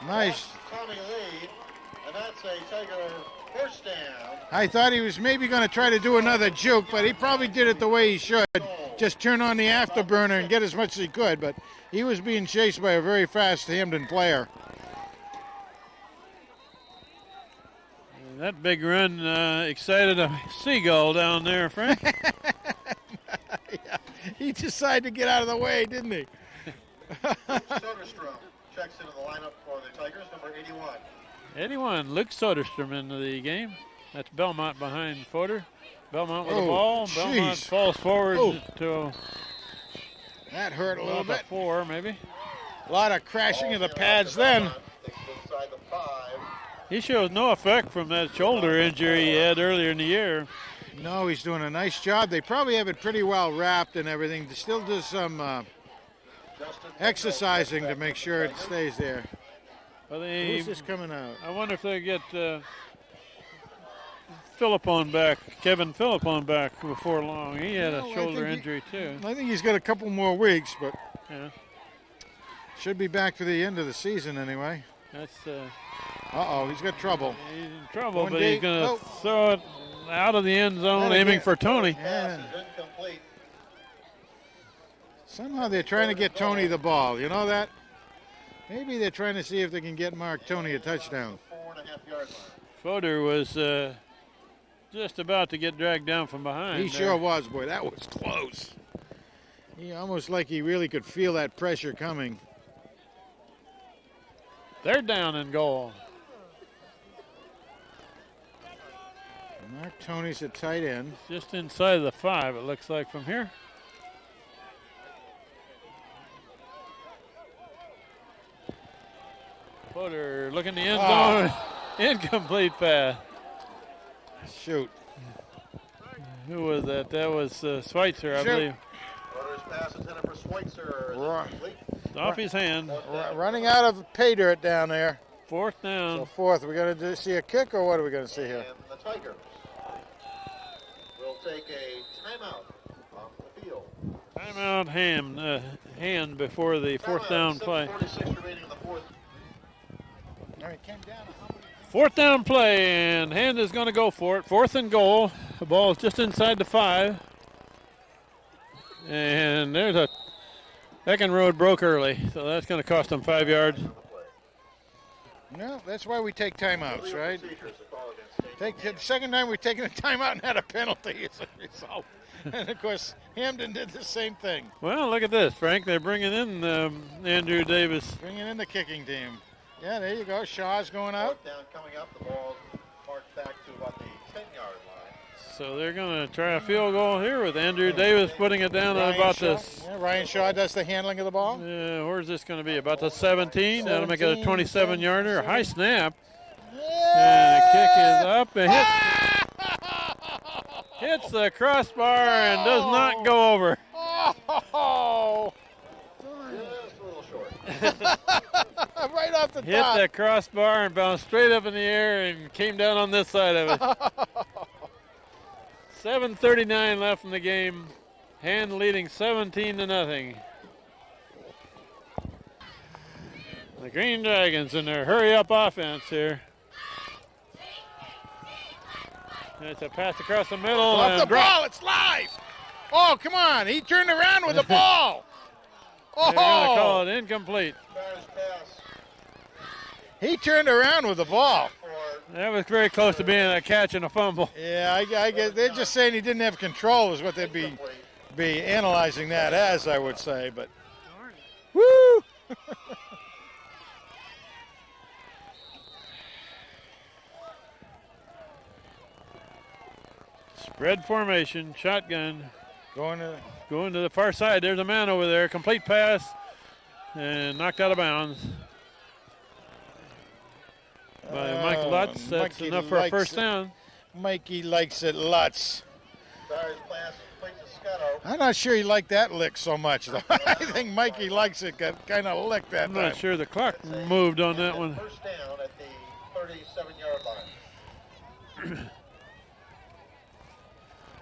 Nice.
Tommy Lee, and that's a Tiger first down.
I thought he was maybe going to try to do another juke, but he probably did it the way he should. Just turn on the afterburner and get as much as he could, but he was being chased by a very fast Hamden player.
And that big run excited a seagull down there, Frank.
Yeah, he decided to get out of the way, didn't he?
Soderstrom checks into the lineup for the Tigers, number 81.
81, Luke Soderstrom into the game. That's Belmont behind Fodor. Belmont with the ball. Belmont
jeez.
falls forward to
That hurt a little
about
bit.
4, maybe.
A lot of crashing of the pads then.
Takes it inside the 5.
He shows no effect from that shoulder injury he had earlier in the year.
No, he's doing a nice job. They probably have it pretty well wrapped and everything. They still do some exercising to make sure it stays there.
Well,
Who's this coming out?
I wonder if they get Phillip on back, Kevin Phillip on back before long. He had
No,
a
I
shoulder
think
injury too.
I think he's got a couple more weeks, but
Yeah,
should be back for the end of the season anyway.
that's
Uh-oh, he's got trouble.
he's in trouble,
Going
but
deep.
he's going to
Oh.
throw it out of the end zone,
That
aiming
again.
for Tony.
Yeah.
Pass is incomplete.
Somehow they're trying to get Tony the ball. You know that? Maybe they're trying to see if they can get Mark Tony a touchdown.
4.5-yard line.
Fodor was just about to get dragged down from behind.
He
there.
sure was, boy. That was close. He almost like he really could feel that pressure coming.
They're down and goal.
Mark Tony's at tight end.
Just inside of the 5, it looks like from here. Fodor looking the end zone. Incomplete pass.
Shoot.
Who was that? That was Schweitzer, I
Shoot.
believe.
Rutter's pass intended for Schweitzer. Is
Right.
incomplete.
Off his hand.
Running out of pay dirt down there.
4th down.
So fourth, we're going to see a kick, or what are we going to see here?
And the Tigers will take a timeout off the field.
Timeout hand before the 4th down play.
7:46 remaining in the fourth.
All right, came down.
4th down play, and Hand is going to go for it. 4th and goal. The ball is just inside the 5. And there's a Eckenrode broke early, so that's going to cost them 5 yards.
No, that's why we take timeouts, right?
Procedures to call against State.
The second time we've taken a timeout and had a penalty as a result. And of course, Hamden did the same thing,
Well, look at this, Frank. They're bringing in Andrew Davis.
bringing in the kicking team. Yeah, there you go. Shaw's going out.
Fourth down coming up. The ball marked back to about the 10-yard line.
So they're going to try a field goal here with Andrew Davis putting it down at about this.
Yeah, Ryan Shaw does the handling of the ball.
Where's this going to be? About the 17. That'll make it a 27-yarder. High snap.
Yeah.
And the kick is up and hits the crossbar and does not go over.
Oh,
Just a little short.
Right off the
Hit
top.
that crossbar and bounced straight up in the air and came down on this side of it. 7:39 left in the game. Hand leading 17-0. The Green Dragons in their hurry-up offense here. It's a pass across the middle.
Off the ball, it's live. Oh, come on. He turned around with the ball.
They're going to call
Oh,
it incomplete.
he turned around with the ball.
That was very close to being a catch and a fumble.
Yeah, I guess they're just saying he didn't have control is what they'd be analyzing that as, I would say. But woo!
Spread formation, shotgun.
Going to
the far side. There's a man over there. Complete pass and knocked out of bounds by Mike Lutz. That's
Mikey
enough for a
likes
first
it.
down.
Mikey likes it lots. I'm not sure he liked that lick so much, though. I think Mikey likes it kind of licked that
I'm
time.
not sure the clock moved on that one.
First down at the 37-yard line.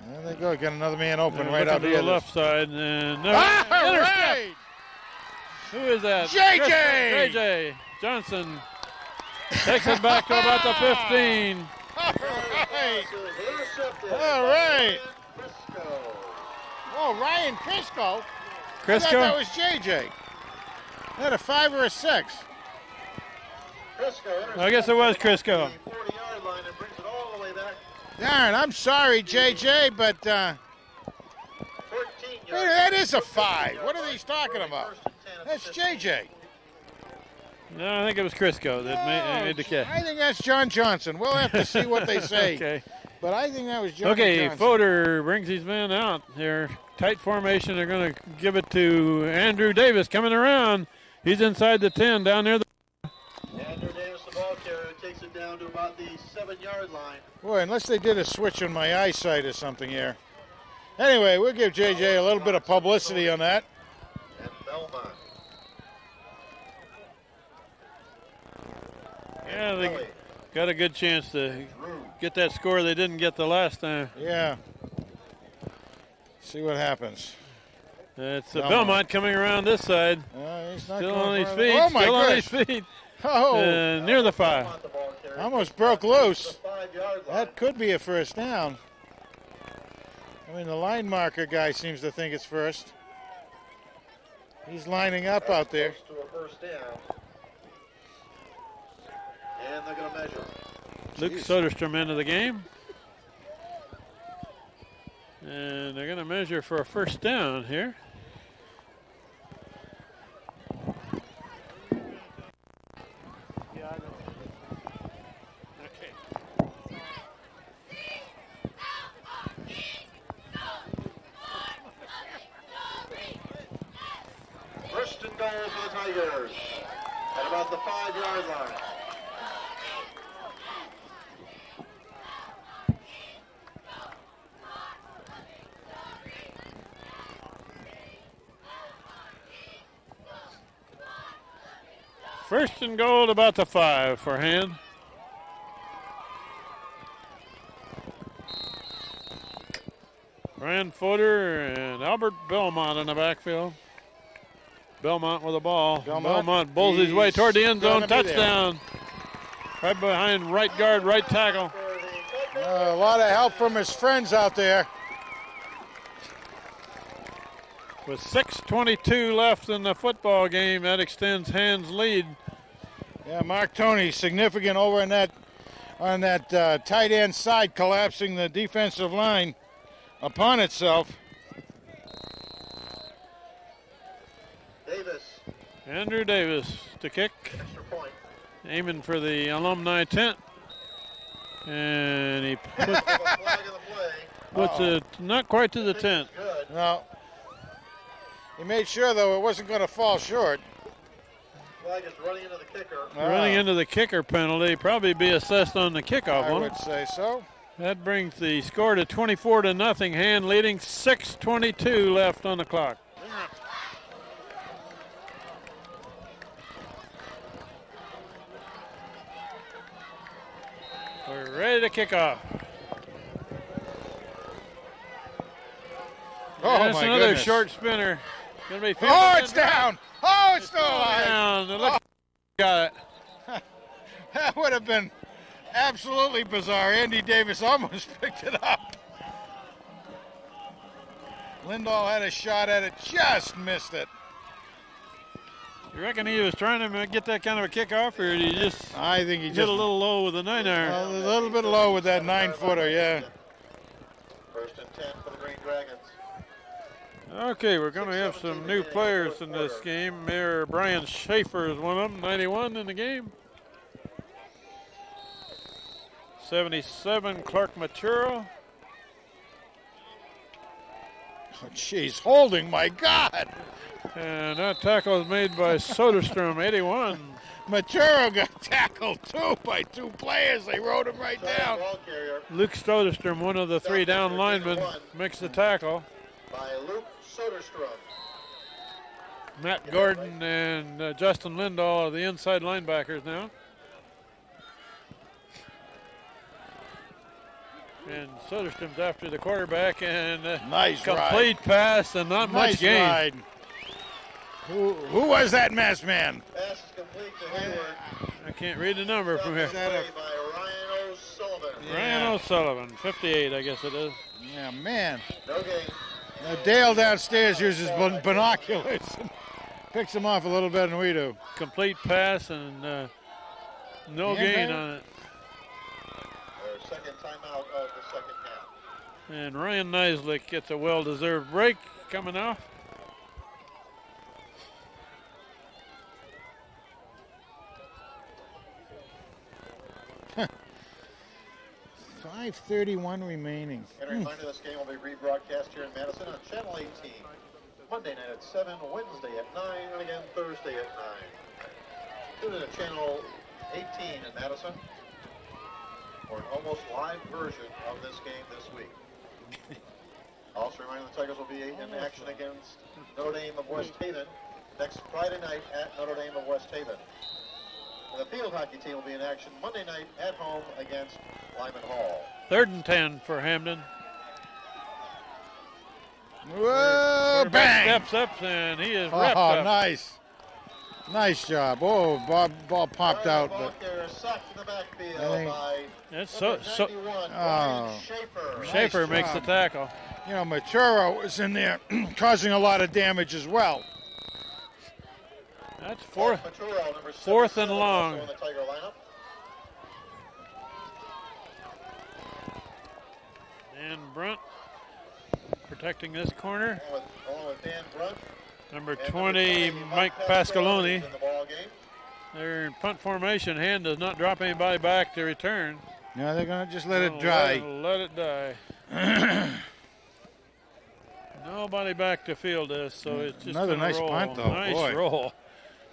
There they go. Got another man open
They're
right
looking
out
to
here.
the left side. And
All right.
Who is that?
JJ!
JJ Johnson takes it back to about the 15.
All right. All right. Oh, Ryan Crisco. I thought that
Crisco.
was JJ. That a 5 or a 6?
I guess it was Crisco.
40-yard line and brings it all the way back.
Darn, I'm sorry, JJ, but
14
that is a 5. What are these talking about? That's JJ.
No, I think it was Crisco that made the catch.
I think that's John Johnson. We'll have to see what they say.
Okay.
But I think that was John
Okay,
Johnson.
Fodor brings his men out here. Tight formation. They're going to give it to Andrew Davis coming around. He's inside the 10 down near the.
Andrew Davis, the ball carrier, takes it down to about the 7-yard line.
Boy, unless they did a switch on my eyesight or something here. Anyway, we'll give JJ a little bit of publicity on that.
And Belmont.
Yeah, they got a good chance to get that score they didn't get the last time.
Yeah. See what happens.
It's Belmont coming around this side.
He's not
Still
going
on his
further.
feet.
Oh, my
Still on
gosh.
his feet.
Oh,
Near the 5.
almost broke loose.
5-yard line.
That could be a first down. I mean, the line marker guy seems to think it's first. He's lining up out there.
Close to a first down. And they're going to measure.
Luke Soderstrom into the game. And they're going to measure for a first down here.
First and goal for the Tigers at about the 5-yard line.
First and goal at about the 5 for Hand. Brian Fodor and Albert Belmont in the backfield. Belmont with the ball. Belmont bowls his way toward the end zone. Touchdown. Right behind right guard, right tackle.
A lot of help from his friends out there.
With 6:22 left in the football game, that extends Hand's lead.
Yeah, Mark Toney significant over on that tight end side, collapsing the defensive line upon itself.
Davis.
Andrew Davis to kick,
Extra point.
aiming for the alumni tent. And he
Flag in the play.
puts it not quite to the tent.
Good.
No. He made sure, though, it wasn't going to fall short.
Flag is running into the kicker.
Running into the kicker penalty, probably be assessed on the kickoff
I
one.
would say so.
That brings the score to 24-0. Hand leading, 6:22 left on the clock. We're ready to kick off.
Oh,
That's
my
another
goodness.
short spinner. Gonna be
Oh, it's down. Oh, it's still alive.
down. It looks got it.
That would have been absolutely bizarre. Andy Davis almost picked it up. Lindahl had a shot at it, just missed it.
You reckon he was trying to get that kind of a kickoff, or did he just
I think he
hit
just
a little low with a 9-iron?
a little bit low with that 9-footer, yeah.
First and 10 for the Green Dragons.
Okay, we're going to have some new players in this game. Mayor Brian Schaefer is one of them, 91 in the game. 77, Clark Maturo.
Oh, jeez, holding, my God.
And that tackle is made by Soderstrom, 81.
Maturo got tackled, too, by two players. They rode him right down.
Ball carrier
Luke Soderstrom, one of the three down linemen, makes the tackle.
by Luke Soderstrom.
Matt Gordon and Justin Lindahl are the inside linebackers now. And Soderstrom's after the quarterback, and
Nice
complete pass and not
Nice
much gain.
ride. Who was that masked man?
Pass is complete to Hayward.
I can't read the number from here.
Play by Ryan O'Sullivan.
Ryan O'Sullivan, 58, I guess it is.
Yeah, man.
No gain.
Now, Dale downstairs uses binoculars and picks him off a little better than we do.
Complete pass and no
Yeah,
gain
man.
on it.
Their second timeout of the second half.
And Ryan Neislick gets a well-deserved break coming off.
.531 remaining.
And a reminder, this game will be rebroadcast here in Madison on Channel 18. Monday night at 7, Wednesday at 9, and again Thursday at 9. Tune in to Channel 18 in Madison for an almost live version of this game this week. Also reminder, the Tigers will be in action against Notre Dame of West Haven next Friday night at Notre Dame of West Haven. And the field hockey team will be in action Monday night at home against Lyman Hall.
3rd and 10 for Hamden.
Whoa,
Quarterback
bang!
steps up and he is wrapped
Oh,
up.
nice. Nice job. Oh, ball popped out.
Ball
But
carrier sacked in the
I
backfield
think-
by
That's
number
so
91,
Oh.
Brian Schaefer.
Schaefer
Nice
makes the
job.
tackle.
you know, Maturo was in there causing a lot of damage as well.
That's
Clark
fourth.
Maturo, number
4th and
77,
long.
also in the Tiger lineup.
Dan Brunt protecting this corner.
Along with Dan Brunt.
Number
and
20,
number
Mike
Pasqualoni
Pasqualoni.
is in the ball game.
They're in punt formation. Hand does not drop anybody back to return.
Now they're going to just let it
Oh,
dry.
Let it die. Nobody back to field this, so it's just
Another
gonna
nice
roll.
punt, though,
Nice
boy.
roll.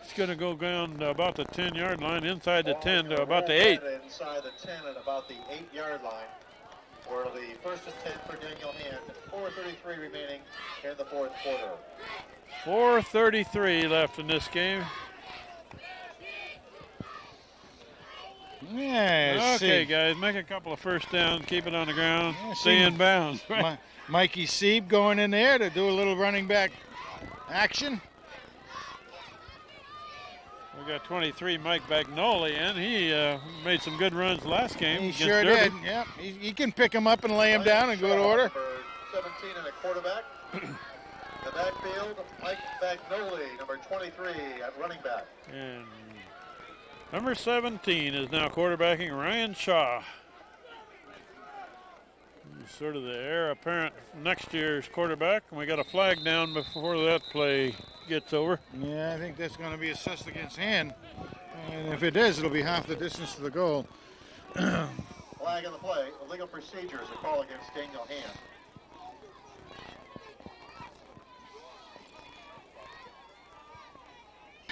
It's going to go down to about the 10-yard line, inside the
Ball
10
gonna
to about the
roll
8.
right inside the 10 at about the 8-yard line. Where the 1st and 10 for Daniel Hand. 4:33 remaining in the fourth quarter.
4:33 left in this game.
Yeah,
Okay, guys, make a couple of first downs, keep it on the ground,
Yeah,
stay
see,
in bounds.
Mikey Sieb going in there to do a little running back action.
We got 23, Mike Bagnoli in. He made some good runs last game.
He
against
sure
Derby.
did. Yep, he can pick him up and lay him down in good order.
Number 17 and a quarterback. In the backfield, Mike Bagnoli, number 23 at running back.
And number 17 is now quarterbacking Ryan Shaw. He's sort of the heir apparent next year's quarterback. And we got a flag down before that play gets over.
Yeah, I think that's going to be assessed against Hand. And if it is, it'll be half the distance to the goal.
Flag on the play. Illegal procedures, a call against Daniel Hand.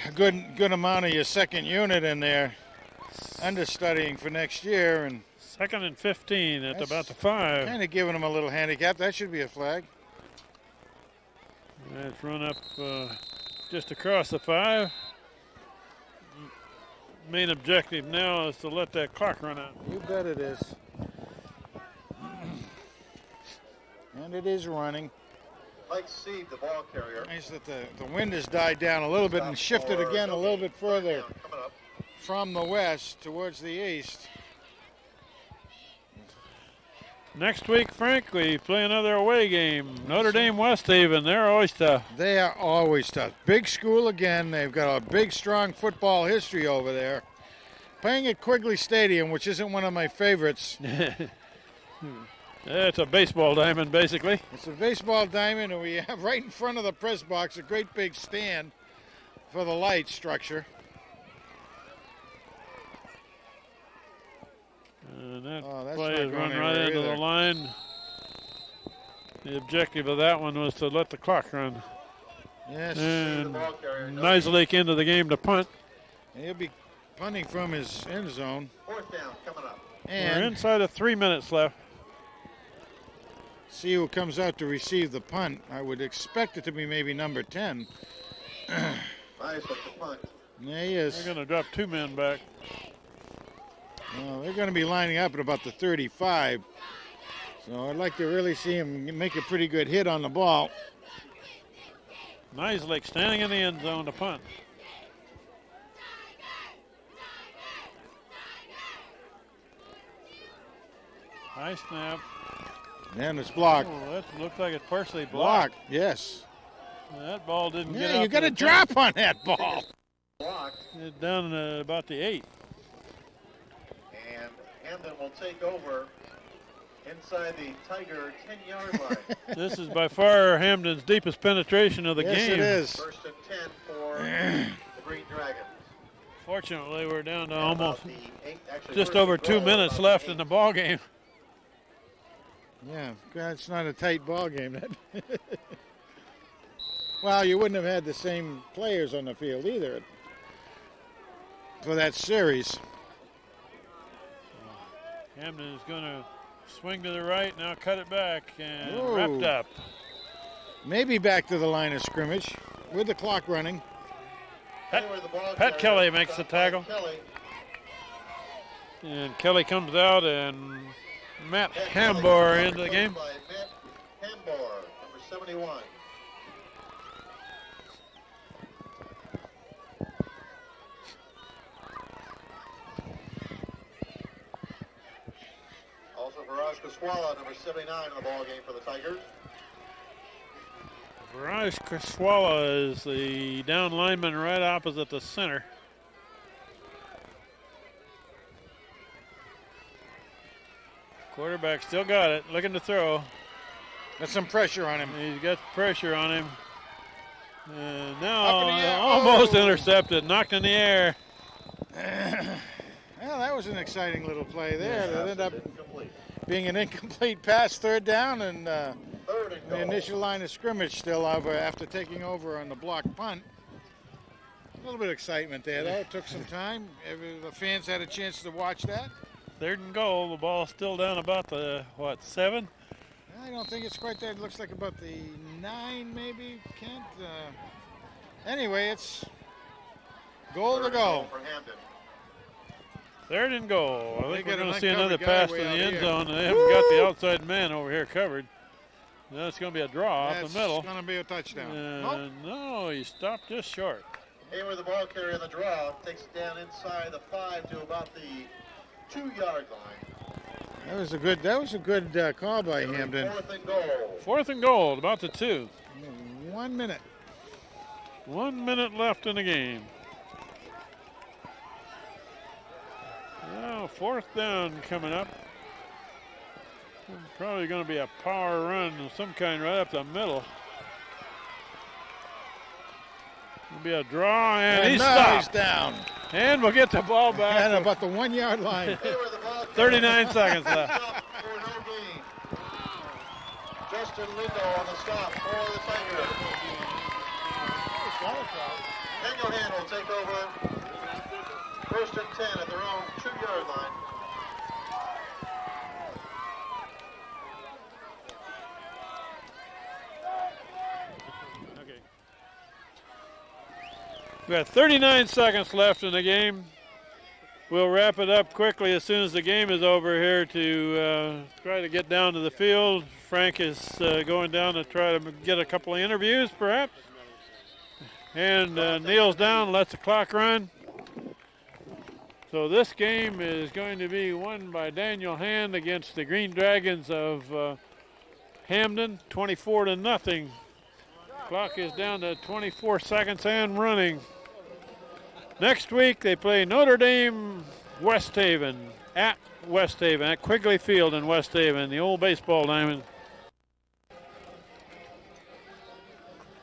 A good amount of your second unit in there, understudying for next year, and
2nd and 15 at
That's
about the 5.
kind of giving them a little handicap. That should be a flag.
Let's run up just across the 5. main objective now is to let that clock run out.
You bet it is. And it is running.
Mike Seed, the ball carrier.
Nice that the wind has died down a little bit and shifted again a little bit further
Coming up.
from the west towards the east.
Next week, Frank, we play another away game. Notre Dame West Haven, they're always tough.
They are always tough. Big school again. They've got a big, strong football history over there. Playing at Quigley Stadium, which isn't one of my favorites.
It's a baseball diamond, basically.
It's a baseball diamond, and we have right in front of the press box a great big stand for the light structure.
And that
that's
play
not
is
going
run right
anywhere
into the
either.
line. The objective of that one was to let the clock run.
Yes.
And Nislake into the game to punt.
And he'll be punting from his end zone.
Fourth down coming up.
We're
And
inside of 3 minutes left.
see who comes out to receive the punt. I would expect it to be maybe number 10.
Nice with the punt.
There he is.
They're going to drop 2 men back.
Well, they're going to be lining up at about the 35. So I'd like to really see him make a pretty good hit on the ball.
Nislake standing in the end zone to punt. High snap.
And it's blocked.
Oh, that looks like it's partially blocked.
Blocked, yes.
That ball didn't get
Yeah,
out.
you got
to
a
the
drop on that ball.
Blocked.
10. It's down about the 8.
And Hamden will take over inside the Tiger 10-yard line.
This is by far Hamden's deepest penetration of the
Yes,
game.
it is.
First and 10 for the Green Dragons.
Fortunately, we're down to
And
almost
about the actually
just
first
over
and
2
goal,
minutes
about
left
the
in the ball game.
Yeah, it's not a tight ball game. Well, you wouldn't have had the same players on the field either for that series.
Hamden is going to swing to the right, now cut it back, and
Whoa.
wrapped up.
Maybe back to the line of scrimmage with the clock running.
Anyway, the ball
Pat
carrier
Kelly makes the
stopped by
tackle.
Kelly.
And Kelly comes out, and Matt
Pat Kelly
Hambor
was
into the
replaced
game.
by Matt Hambor, number 71. Also Viraj Kaswala, number 79 in the ball game for the Tigers.
Viraj Kaswala is the down lineman right opposite the center. Quarterback still got it, looking to throw.
Got some pressure on him.
He's got pressure on him. And
Up
now
in the air.
almost
Oh.
intercepted, knocked in the air.
Well, that was an exciting little play there. That ended up
Incomplete.
being an incomplete pass, third down, and
Third and
the
goal.
initial line of scrimmage still over after taking over on the block punt. A little bit of excitement there, though. It took some time. The fans had a chance to watch that.
Third and goal. The ball's still down about the, 7?
I don't think it's quite there. It looks like about the 9, maybe, Kent. Anyway, it's goal to
Third and goal
go.
for Hamden.
Third and goal. I
They
think
got
we're going
an
to see another
uncovered guy
pass to
way
the
out
end
here.
zone. And they haven't got the outside man over here covered. Now it's going to be a draw off
That's
the middle.
going to be a touchdown. Nope.
No, he stopped just short.
Hayward, the ball carrier in the draw, takes it down inside the 5 to about the 2-yard line.
That was a good call by Hamden.
Fourth and goal.
Fourth and goal, about the 2.
1 minute.
1 minute left in the game. Now, fourth down coming up. Probably going to be a power run of some kind right up the middle. It'll be a draw, and he's
now he's
stopped.
down.
And we'll get the ball back.
And about the 1 yard line.
Hayward, the ball
39 seconds left.
Stop for no gain. Justin Lindo on the stop for the Tigers. Daniel Hand will take over. First and 10 at their own 2-yard line.
Okay. We got 39 seconds left in the game. we'll wrap it up quickly as soon as the game is over here to try to get down to the field. Frank is going down to try to get a couple of interviews, perhaps. And kneels down, lets the clock run. So this game is going to be won by Daniel Hand against the Green Dragons of Hamden, 24-0. Clock is down to 24 seconds and running. Next week they play Notre Dame West Haven at Quigley Field in West Haven, the old baseball diamond.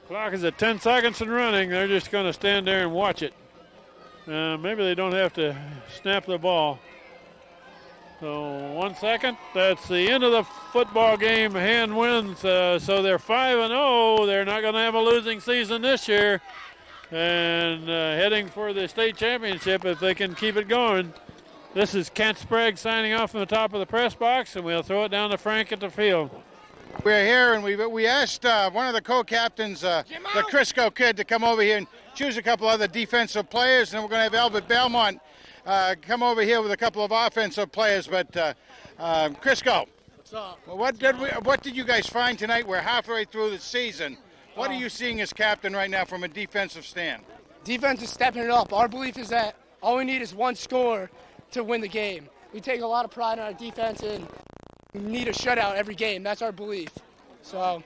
Clock is at 10 seconds and running. They're just going to stand there and watch it. Maybe they don't have to snap the ball. So 1 second. That's the end of the football game. Hand wins. So they're 5-0. They're not going to have a losing season this year. And heading for the state championship if they can keep it going. This is Kent Sprague signing off from the top of the press box, and we'll throw it down to Frank at the field.
We're here, and we asked one of the co-captains, the Crisco kid, to come over here and choose a couple other defensive players, and we're going to have Albert Belmont come over here with a couple of offensive players. But Crisco,
what's up?
What did you guys find tonight? We're halfway through the season. What are you seeing as captain right now from a defensive stand?
Defense is stepping it up. Our belief is that all we need is one score to win the game. We take a lot of pride in our defense and we need a shutout every game. That's our belief. So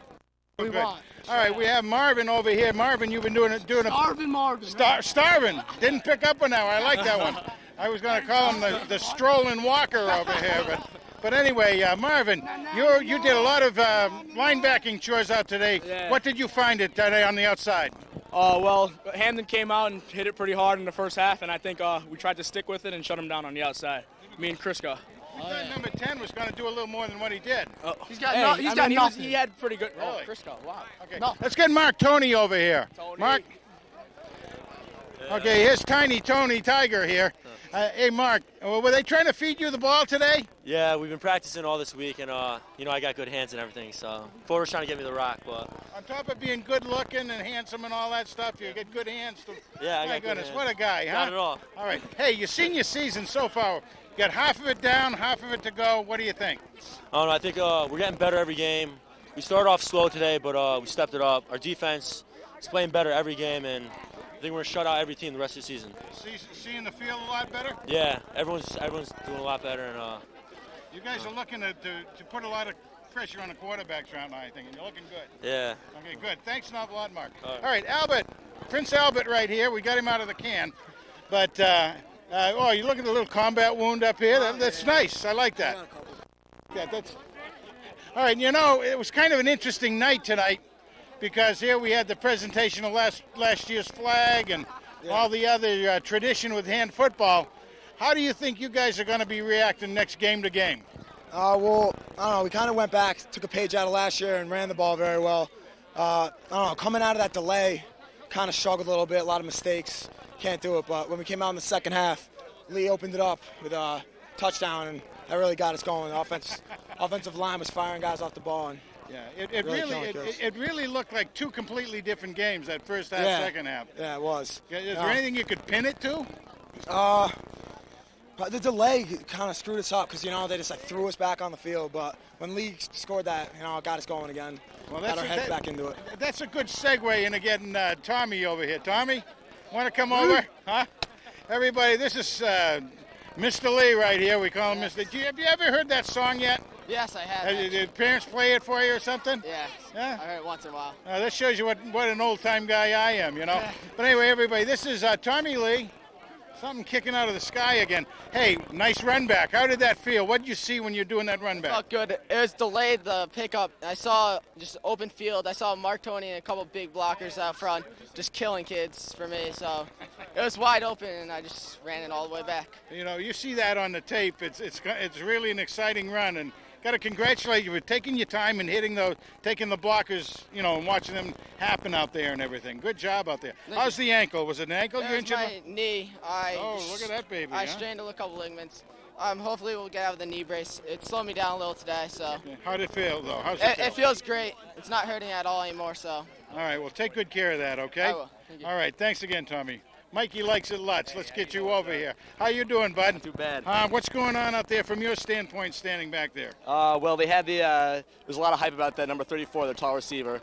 we want.
All right, we have Marvin over here. Marvin, you've been doing a
Starvin' Marvin.
Starvin. Didn't pick up on that one. I like that one. I was going to call him the strolling walker over here, but anyway, Marvin, you did a lot of linebacking chores out today.
Yeah.
What did you find today on the outside?
Well, Hamden came out and hit it pretty hard in the first half, and I think we tried to stick with it and shut him down on the outside. Me and Crisco.
I thought number 10 was going to do a little more than what he did.
He's got nothing.
He had pretty good.
Really?
Oh, Crisco, wow.
Okay, let's get Mark Tony over here.
Tony.
Mark. Okay, here's Tiny Tony Tiger here. Hey, Mark, were they trying to feed you the ball today?
Yeah, we've been practicing all this week, and I got good hands and everything. So forward's trying to get me the rock, but
on top of being good looking and handsome and all that stuff, you get good hands too.
Yeah, I
My
got good
goodness,
hands.
what a guy, huh?
Got it all.
All right. Hey, your senior season so far, you got half of it down, half of it to go. What do you think?
I don't know. I think we're getting better every game. We started off slow today, but we stepped it up. Our defense is playing better every game, and I think we're going to shut out every team the rest of the season.
Seeing the field a lot better?
Yeah, everyone's doing a lot better, and
you guys are looking to put a lot of pressure on the quarterbacks right now, I think, and you're looking good.
yeah.
Okay, good. Thanks an awful lot, Mark.
All right.
All right, Albert, Prince Albert right here. We got him out of the can. But, you look at the little combat wound up here. That's nice. I like that. Yeah, that's. All right, it was kind of an interesting night tonight because here we had the presentation of last year's flag and all the other tradition with hand football. How do you think you guys are going to be reacting next game to game?
Well, I don't know. We kind of went back, took a page out of last year and ran the ball very well. I don't know. Coming out of that delay, kind of struggled a little bit, a lot of mistakes. Can't do it. But when we came out in the second half, Lee opened it up with a touchdown, and that really got us going. The offensive line was firing guys off the ball. And
yeah, it really looked like two completely different games, that first half, second half.
Yeah, it was.
Is there anything you could pin it to?
But the delay kind of screwed us up because, they just threw us back on the field. But when Lee scored that, it got us going again.
Well,
got our heads back into it.
That's a good segue into getting Tommy over here. Tommy, want to come over? Huh? Everybody, this is Mr. Lee right here. We call him Mr. Have you ever heard that song yet?
Yes, I have.
Did parents play it for you or something?
Yeah.
Yeah?
I heard it once in a while.
That shows you what an old-time guy I am, But anyway, everybody, this is Tommy Lee. Something kicking out of the sky again. Hey, nice run back. How did that feel? What did you see when you're doing that run back?
Felt good. It was delayed, the pickup. I saw just open field. I saw Mark Tony and a couple big blockers out front just killing kids for me. So it was wide open, and I just ran it all the way back.
You see that on the tape. It's really an exciting run, and got to congratulate you for taking your time and taking the blockers, and watching them happen out there and everything. Good job out there. How's the ankle? Was it an ankle?
It was my knee.
Look at that baby.
I strained a couple ligaments. Hopefully we'll get out of the knee brace. It slowed me down a little today, so.
How did it feel, though? How's
it
feel?
It feels great. It's not hurting at all anymore, so.
All right, well, take good care of that, okay?
I will. Thank you.
All right, thanks again, Tommy. Mikey likes it lots. Let's get you over here. How you doing, bud?
Not too bad.
What's going on out there from your standpoint, standing back there?
Well, they had there's a lot of hype about that number 34, their tall receiver.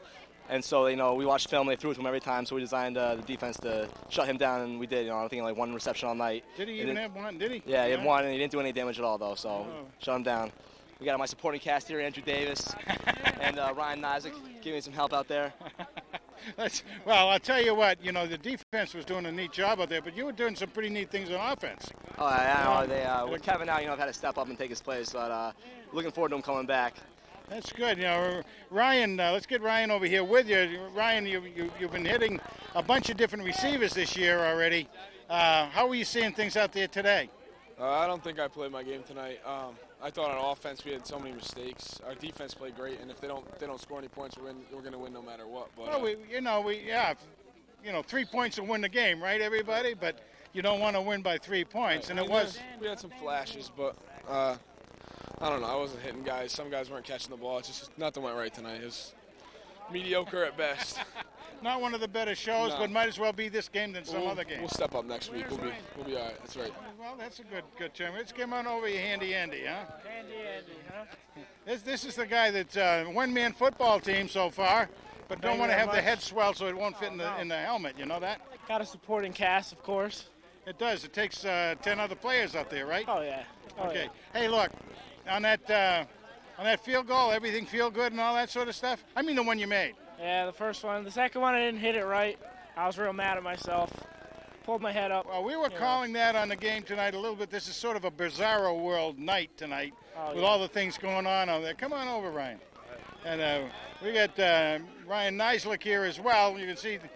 And so, we watched film, they threw it to him every time, so we designed the defense to shut him down, and we did. I think like one reception all night.
Did he even have one? Did he?
Yeah, he had one, and he didn't do any damage at all, though, so shut him down. We got my supporting cast here, Andrew Davis and Ryan Nizick, giving me some help out there.
Well, I'll tell you what, the defense was doing a neat job out there, but you were doing some pretty neat things on offense.
Oh, I know. With Kevin out, I've had to step up and take his place, but looking forward to him coming back.
That's good. Ryan, let's get Ryan over here with you. Ryan, you've been hitting a bunch of different receivers this year already. How are you seeing things out there today?
I don't think I played my game tonight. I thought on offense we had so many mistakes. Our defense played great, and if they don't score any points, we're going to win no matter what. But,
well, 3 points will win the game, right, everybody? But you don't want to win by 3 points, and
we had some flashes, but I don't know. I wasn't hitting guys. Some guys weren't catching the ball. It's just nothing went right tonight. It was mediocre at best.
Not one of the better shows, but might as well be this game than some other game.
We'll step up next week. We'll be all right. That's right.
Well, that's a good term. Let's get on over here, Handy Andy, huh?
Handy Andy, huh?
This is the guy that's one-man football team so far, but don't want to have the head swell so it won't fit in the helmet. You know that?
Got a supporting cast, of course.
It does. It takes 10 other players out there, right?
Oh, yeah.
Okay. Hey, look, on that field goal, everything feel good and all that sort of stuff? I mean the one you made.
Yeah, the first one. The second one, I didn't hit it right. I was real mad at myself. Pulled my head up.
Well, we were calling that on the game tonight a little bit. This is sort of a bizarro world night tonight with all the things going on out there. Come on over, Ryan. And we got Ryan Nizick here as well. You can see the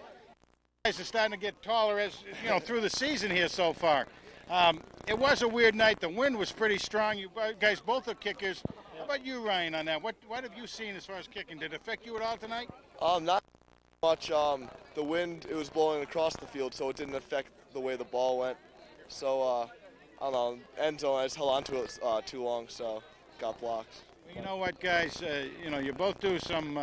guys are starting to get taller as through the season here so far. It was a weird night. The wind was pretty strong. You guys both are kickers. How about you, Ryan, on that? What have you seen as far as kicking? Did it affect you at all tonight?
Not much. The wind, it was blowing across the field, so it didn't affect the way the ball went. So, I don't know, end zone, I just held on to it too long, so got blocked.
Well, you know what, guys? You both do some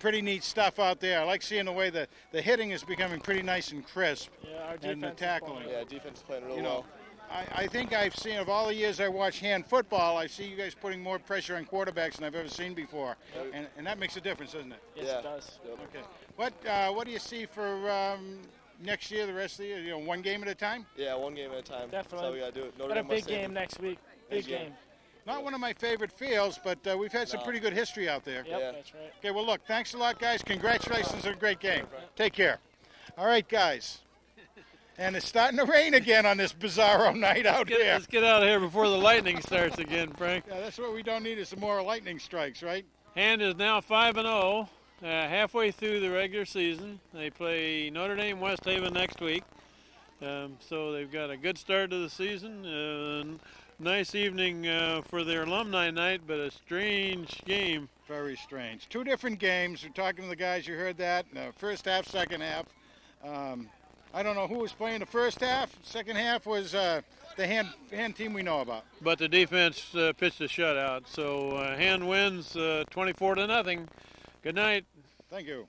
pretty neat stuff out there. I like seeing the way the hitting is becoming pretty nice and crisp.
Yeah, our
and the tackling.
Yeah, defense is playing really well.
I think I've seen, of all the years I watch hand football, I see you guys putting more pressure on quarterbacks than I've ever seen before. Yep. And that makes a difference, doesn't it?
Yes, it does.
Yep. Okay. What do you see for next year, the rest of the year? One game at a time?
Yeah, one game at a time.
Definitely.
That's how we got to do it.
Got a big game next week. Big game.
Not one of my favorite fields, but we've had some pretty good history out there.
Yep, that's right.
Okay, well, look, thanks a lot, guys. Congratulations on a great game. Take care. All right, guys. And it's starting to rain again on this bizarro night out here.
Let's get out of here before the lightning starts again, Frank.
Yeah, that's what we don't need is some more lightning strikes, right?
Hand is now 5-0, halfway through the regular season. They play Notre Dame West Haven next week. So they've got a good start to the season. Nice evening for their alumni night, but a strange game.
Very strange. Two different games. We're talking to the guys. You heard that. First half, second half. I don't know who was playing the first half. Second half was the hand team we know about.
But the defense pitched a shutout. So Hand wins 24-0. Good night.
Thank you.